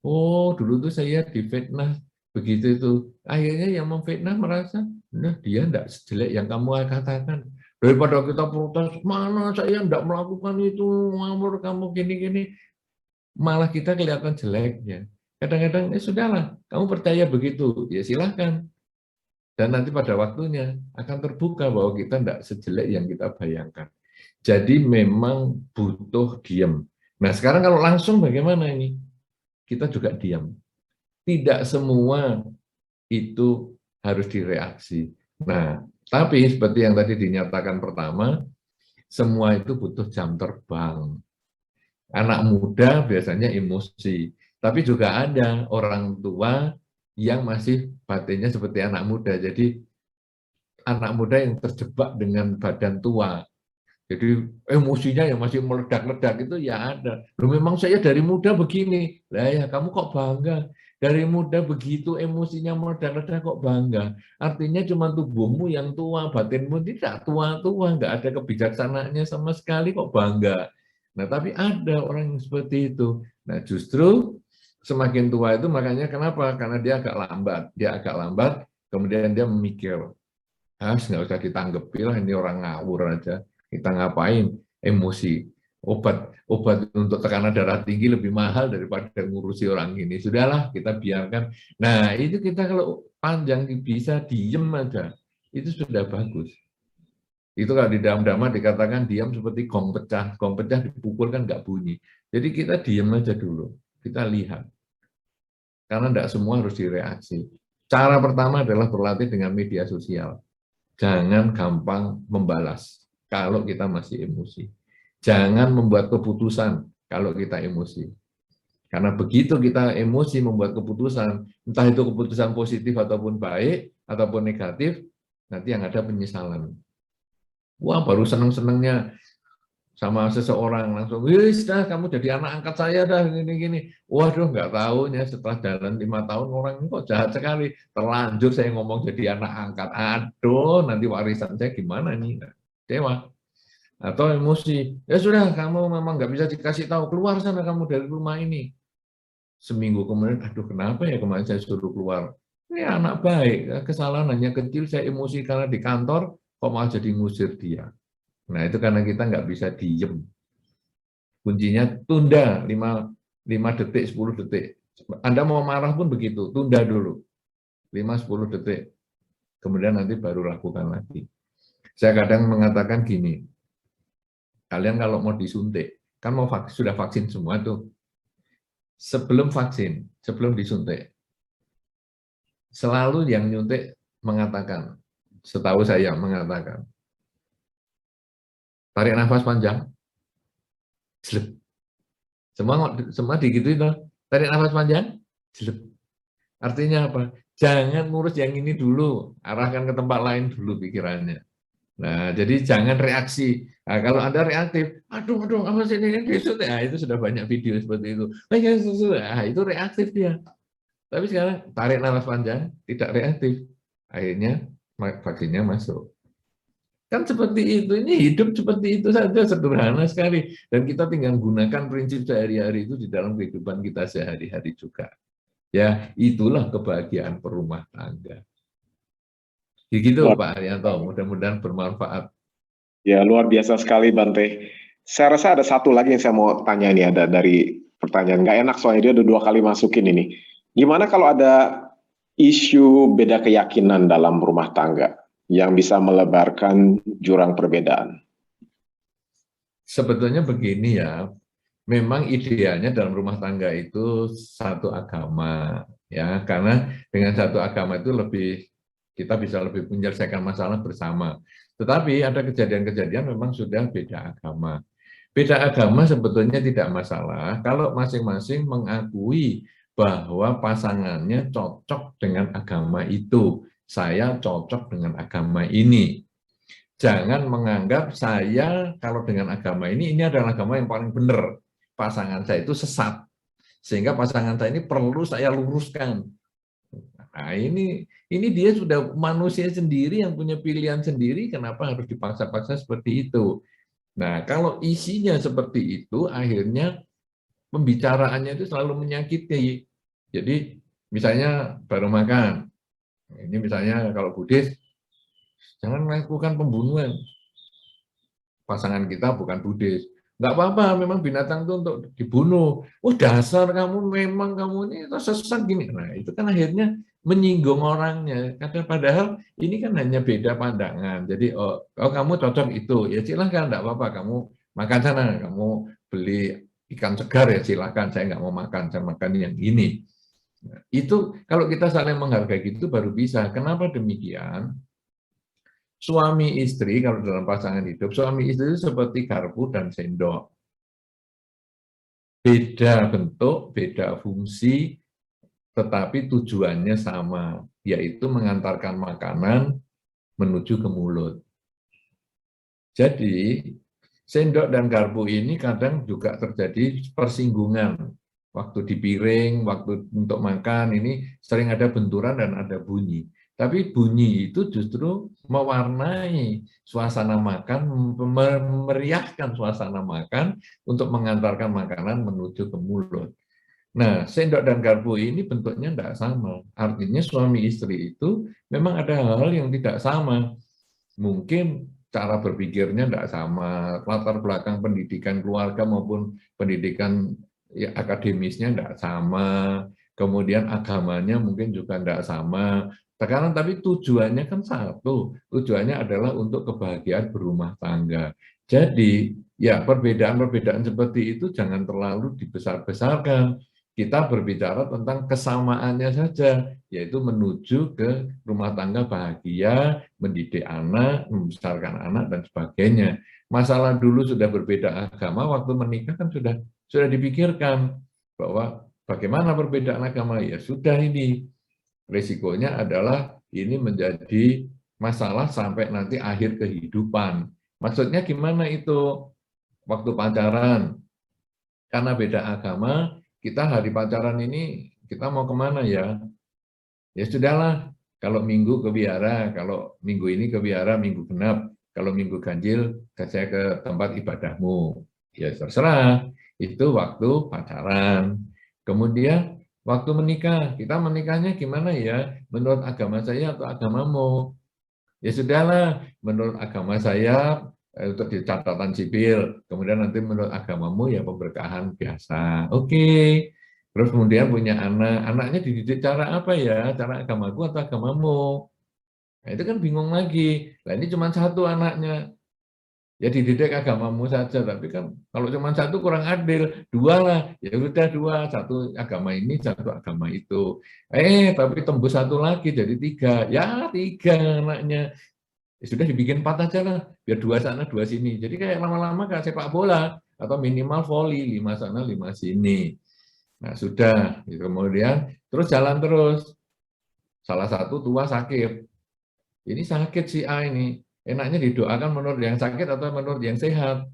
oh dulu tuh saya difitnah, begitu itu. Akhirnya yang memfitnah merasa, nah dia enggak sejelek yang kamu katakan. Daripada kita protes, mana saya enggak melakukan itu, ngamur kamu gini-gini. Malah kita kelihatan jeleknya. Kadang-kadang, sudahlah, kamu percaya begitu, ya silahkan. Dan nanti pada waktunya akan terbuka bahwa kita tidak sejelek yang kita bayangkan. Jadi memang butuh diam. Nah sekarang kalau langsung bagaimana ini? Kita juga diam. Tidak semua itu harus direaksi. Nah, tapi seperti yang tadi dinyatakan pertama, semua itu butuh jam terbang. Anak muda biasanya emosi, tapi juga ada orang tua yang masih batinnya seperti anak muda. Jadi anak muda yang terjebak dengan badan tua. Jadi emosinya yang masih meledak-ledak itu ya ada. Loh memang saya dari muda begini. Lah ya kamu kok bangga? Dari muda begitu emosinya meledak-ledak kok bangga? Artinya cuma tubuhmu yang tua, batinmu tidak tua-tua, nggak ada kebijaksanaannya sama sekali kok bangga. Nah tapi ada orang yang seperti itu. Nah justru semakin tua itu makanya kenapa? Karena dia agak lambat, kemudian dia memikir, nggak usah ditanggepi lah, ini orang ngawur aja, kita ngapain emosi, obat untuk tekanan darah tinggi lebih mahal daripada ngurusi orang ini, sudahlah kita biarkan. Nah itu kita kalau panjang bisa diem aja, itu sudah bagus. Itu kalau di dalam Dhamma dikatakan diam seperti gong pecah dipukul kan nggak bunyi. Jadi kita diam aja dulu, kita lihat. Karena tidak semua harus direaksi. Cara pertama adalah berlatih dengan media sosial. Jangan gampang membalas kalau kita masih emosi. Jangan membuat keputusan kalau kita emosi. Karena begitu kita emosi membuat keputusan, entah itu keputusan positif ataupun baik, ataupun negatif, nanti yang ada penyesalan. Wah, baru seneng-senengnya sama seseorang langsung, wis dah kamu jadi anak angkat saya dah gini-gini. Waduh, nggak tahunya setelah jalan 5 tahun orang ini kok jahat sekali. Terlanjur saya ngomong jadi anak angkat. Aduh, nanti warisan saya gimana nih? Dewa. Atau emosi, ya sudah kamu memang nggak bisa dikasih tahu, keluar sana kamu dari rumah ini. Seminggu kemudian, aduh kenapa ya kemarin saya suruh keluar? Ini anak baik, kesalahan hanya kecil, saya emosi karena di kantor, kok malah jadi ngusir dia. Nah itu karena kita nggak bisa diem. Kuncinya tunda 5 detik, 10 detik. Anda mau marah pun begitu, tunda dulu. 5-10 detik. Kemudian nanti baru lakukan lagi. Saya kadang mengatakan gini, kalian kalau mau disuntik, kan sudah vaksin semua tuh. sebelum vaksin, sebelum disuntik, selalu yang nyuntik mengatakan, setahu saya mengatakan, tarik nafas panjang, jelek. Semua digituin, tarik nafas panjang, jelek. Artinya apa? Jangan ngurus yang ini dulu, arahkan ke tempat lain dulu pikirannya. Nah, jadi jangan reaksi. Nah, kalau Anda reaktif, aduh, apa sih ini nah, itu sudah banyak video seperti itu. Nah, itu reaktif dia. Tapi sekarang tarik nafas panjang, tidak reaktif. Akhirnya vaksinnya masuk. Kan seperti itu, ini hidup seperti itu saja, sederhana sekali. Dan kita tinggal gunakan prinsip sehari-hari itu di dalam kehidupan kita sehari-hari juga. Ya, itulah kebahagiaan perumah tangga. Begitu Pak Haryanto, mudah-mudahan bermanfaat. Ya, luar biasa sekali Bante. Saya rasa ada satu lagi yang saya mau tanya nih, ada dari pertanyaan. Nggak enak soalnya dia udah 2 kali masukin ini. Gimana kalau ada isu beda keyakinan dalam rumah tangga yang bisa melebarkan jurang perbedaan? Sebetulnya begini ya, memang idealnya dalam rumah tangga itu satu agama, ya, karena dengan satu agama itu kita bisa lebih menyelesaikan masalah bersama. Tetapi ada kejadian-kejadian memang sudah beda agama. Beda agama sebetulnya tidak masalah kalau masing-masing mengakui bahwa pasangannya cocok dengan agama itu. Saya cocok dengan agama ini. Jangan menganggap saya kalau dengan agama ini adalah agama yang paling benar. Pasangan saya itu sesat. Sehingga pasangan saya ini perlu saya luruskan. Nah, ini dia sudah manusia sendiri yang punya pilihan sendiri, kenapa harus dipaksa-paksa seperti itu? Nah, kalau isinya seperti itu, akhirnya pembicaraannya itu selalu menyakiti. Jadi, misalnya baru makan, ini misalnya kalau Buddhis, jangan melakukan pembunuhan. Pasangan kita bukan Buddhis. Nggak apa-apa, memang binatang itu untuk dibunuh. Oh, dasar kamu, memang kamu ini sesat gini. Nah, itu kan akhirnya menyinggung orangnya. Padahal ini kan hanya beda pandangan. Jadi, oh kamu cocok itu, ya silahkan, nggak apa-apa. Kamu makan sana, kamu beli ikan segar ya silahkan. Saya nggak mau makan, saya makan yang ini. Nah, itu kalau kita saling menghargai gitu baru bisa. Kenapa demikian? Suami istri, kalau dalam pasangan hidup, suami istri itu seperti garpu dan sendok. Beda bentuk, beda fungsi, tetapi tujuannya sama, yaitu mengantarkan makanan menuju ke mulut. Jadi, sendok dan garpu ini kadang juga terjadi persinggungan. Waktu di piring, waktu untuk makan, ini sering ada benturan dan ada bunyi. Tapi bunyi itu justru mewarnai suasana makan, memeriahkan suasana makan untuk mengantarkan makanan menuju ke mulut. Nah, sendok dan garpu ini bentuknya tidak sama. Artinya suami istri itu memang ada hal-hal yang tidak sama. Mungkin cara berpikirnya tidak sama, latar belakang pendidikan keluarga maupun pendidikan ya, akademisnya tidak sama, kemudian agamanya mungkin juga tidak sama. Sekarang tapi tujuannya kan satu, tujuannya adalah untuk kebahagiaan berumah tangga. Jadi ya perbedaan-perbedaan seperti itu jangan terlalu dibesar-besarkan. Kita berbicara tentang kesamaannya saja, yaitu menuju ke rumah tangga bahagia, mendidik anak, membesarkan anak, dan sebagainya. Masalah dulu sudah berbeda agama, waktu menikah kan sudah dipikirkan bahwa bagaimana perbedaan agama, ya sudah ini. Risikonya adalah ini menjadi masalah sampai nanti akhir kehidupan. Maksudnya gimana itu? Waktu pacaran, karena beda agama, kita hari pacaran ini, kita mau kemana ya? Ya sudahlah, kalau minggu ke wihara, kalau minggu ini ke wihara, minggu genap, kalau minggu ganjil, saya ke tempat ibadahmu. Ya terserah, itu waktu pacaran. Kemudian waktu menikah, kita menikahnya gimana ya? Menurut agama saya atau agamamu? Ya sudahlah, menurut agama saya untuk di catatan sipil, kemudian nanti menurut agamamu ya pemberkahan biasa. Oke. Terus kemudian punya anak, anaknya dididik cara apa ya? Cara agamaku atau agamamu? Nah, itu kan bingung lagi. Nah, ini cuma satu anaknya. Ya dididik agamamu saja, tapi kan kalau cuma satu kurang adil, dua lah, ya udah dua, satu agama ini, satu agama itu. Tapi tembus satu lagi jadi tiga, ya tiga anaknya. Ya sudah dibikin 4 aja lah, biar 2 sana 2 sini. Jadi kayak lama-lama kayak sepak bola, atau minimal voli, 5 sana 5 sini. Nah sudah, kemudian terus jalan terus. Salah satu tua sakit. Ini sakit si A ini. Enaknya didoakan menurut yang sakit atau menurut yang sehat.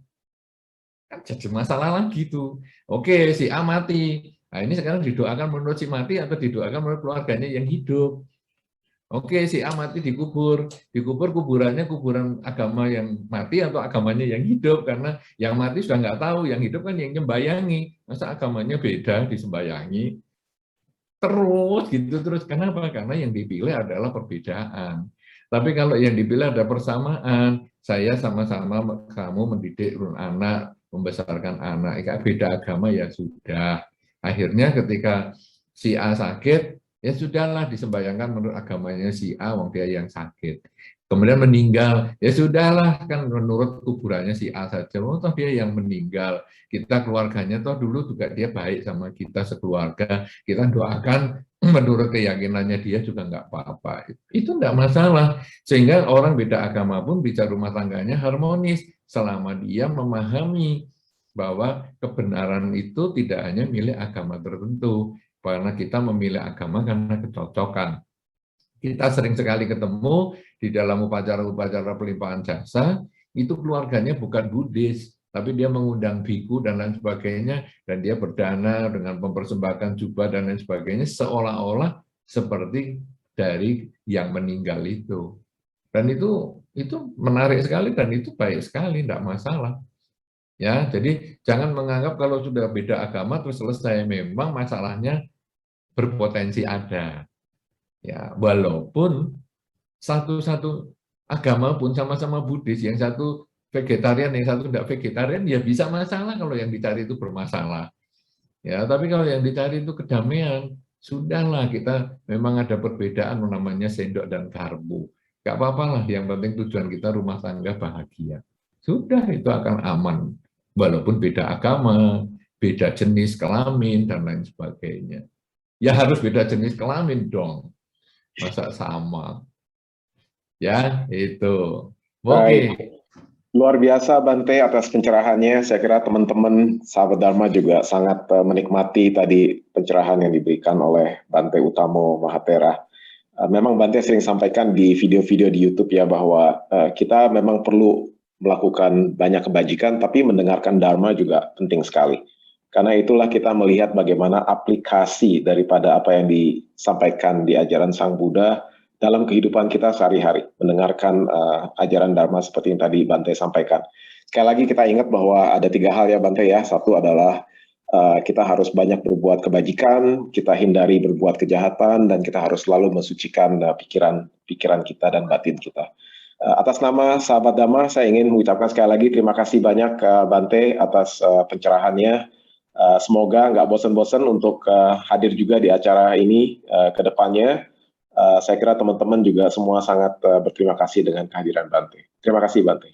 Kan jadi masalah lagi tuh. Oke, si A mati. Nah ini sekarang didoakan menurut si mati atau didoakan menurut keluarganya yang hidup. Oke, si A mati dikubur. Dikubur kuburannya kuburan agama yang mati atau agamanya yang hidup. Karena yang mati sudah nggak tahu, yang hidup kan yang nyembayangi. Masa agamanya beda disembayangi? Terus gitu terus. Kenapa? Karena yang dipilih adalah perbedaan. Tapi kalau yang dipilih ada persamaan, saya sama-sama kamu mendidik anak, membesarkan anak, beda agama ya sudah. Akhirnya ketika si A sakit, ya sudahlah disembayangkan menurut agamanya si A, wong dia yang sakit. Kemudian meninggal, ya sudahlah kan menurut kuburannya si A saja, toh dia yang meninggal. Kita keluarganya toh dulu juga dia baik sama kita sekeluarga, kita doakan menurut keyakinannya dia juga nggak apa-apa. Itu nggak masalah. Sehingga orang beda agama pun bisa rumah tangganya harmonis selama dia memahami bahwa kebenaran itu tidak hanya milik agama tertentu, karena kita memilih agama karena kecocokan. Kita sering sekali ketemu di dalam upacara-upacara pelimpahan jasa, itu keluarganya bukan Buddhis, tapi dia mengundang biku dan lain sebagainya, dan dia berdana dengan mempersembahkan jubah dan lain sebagainya, seolah-olah seperti dari yang meninggal itu. Dan itu menarik sekali dan itu baik sekali, tidak masalah. Ya, jadi jangan menganggap kalau sudah beda agama terus selesai. Memang masalahnya berpotensi ada. Ya, walaupun satu agama pun sama-sama Buddhis, yang satu vegetarian, yang satu tidak vegetarian, ya bisa masalah kalau yang dicari itu bermasalah. Ya, tapi kalau yang dicari itu kedamaian, sudahlah kita memang ada perbedaan namanya sendok dan garpu. Gak apa-apa lah, yang penting tujuan kita rumah tangga bahagia. Sudah, itu akan aman. Walaupun beda agama, beda jenis kelamin, dan lain sebagainya. Ya harus beda jenis kelamin dong. Masa sama? Ya, itu. Oke. Luar biasa Bante atas pencerahannya. Saya kira teman-teman sahabat Dharma juga sangat menikmati tadi pencerahan yang diberikan oleh Bante Utamo Mahatera. Memang Bante sering sampaikan di video-video di YouTube ya bahwa kita memang perlu melakukan banyak kebajikan, tapi mendengarkan Dharma juga penting sekali. Karena itulah kita melihat bagaimana aplikasi daripada apa yang disampaikan di ajaran Sang Buddha dalam kehidupan kita sehari-hari, mendengarkan ajaran Dharma seperti yang tadi Bante sampaikan. Sekali lagi kita ingat bahwa ada 3 hal ya Bante ya. Satu adalah kita harus banyak berbuat kebajikan, kita hindari berbuat kejahatan, dan kita harus selalu mensucikan pikiran kita dan batin kita. Atas nama sahabat Dhamma, saya ingin mengucapkan sekali lagi terima kasih banyak Bante atas pencerahannya. Semoga nggak bosan-bosan untuk hadir juga di acara ini ke depannya. Saya kira teman-teman juga semua sangat berterima kasih dengan kehadiran Bante. Terima kasih Bante.